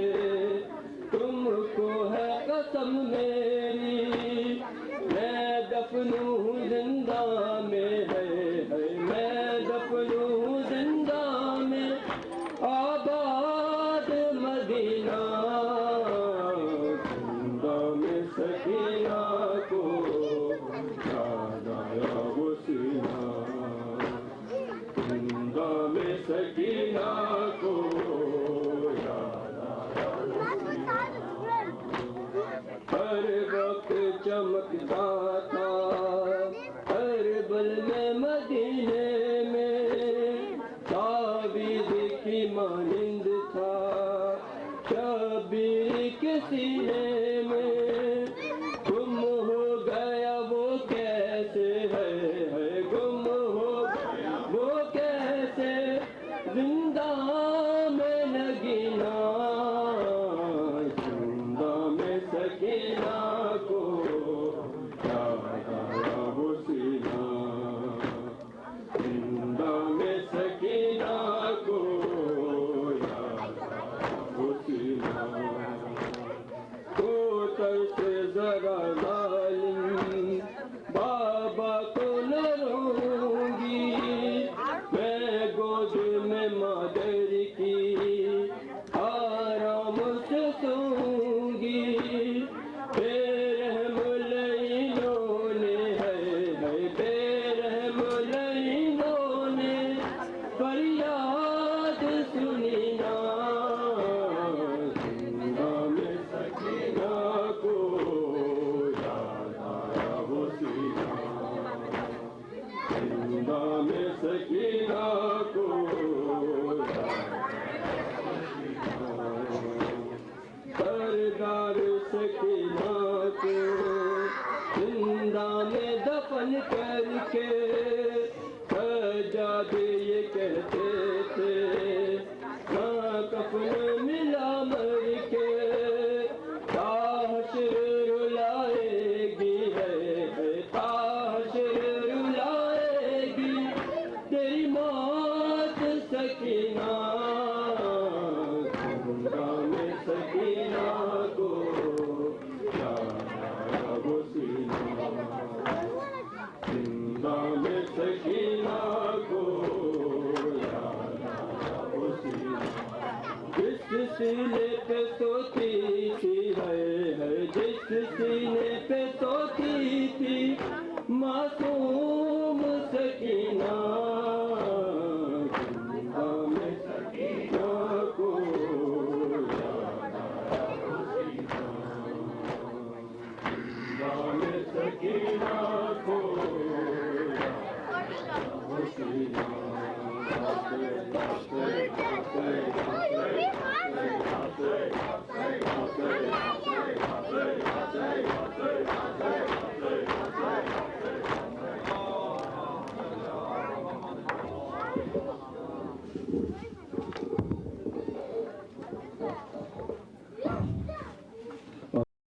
تم کو ہے قسم میری، میں دفن ہوں زندہ میں میں دفن ہوں زندہ میں آباد مدینہ، زندہ میں سکینہ کو یاد آیا وہ سینہ، زندہ میں سکینہ کو یاد آیا وہ سینہ۔ ہر وقت چمکتا تھا ہر دفن کر کے سجادے یہ کہتے تھے نہ کفن ملا مر کے تاش رلائے گی ہے تاش رلائے گی تیری موت سکینہ زندہ میں سکینہ کو وہ سینہ زندہ میں سکینہ کو وہ سینہ جس سینے پہ سوتی تھی ہے جس سینے پہ سوتی تھی معصوم سکینہ زندہ میں سکینہ کو سکینہ کو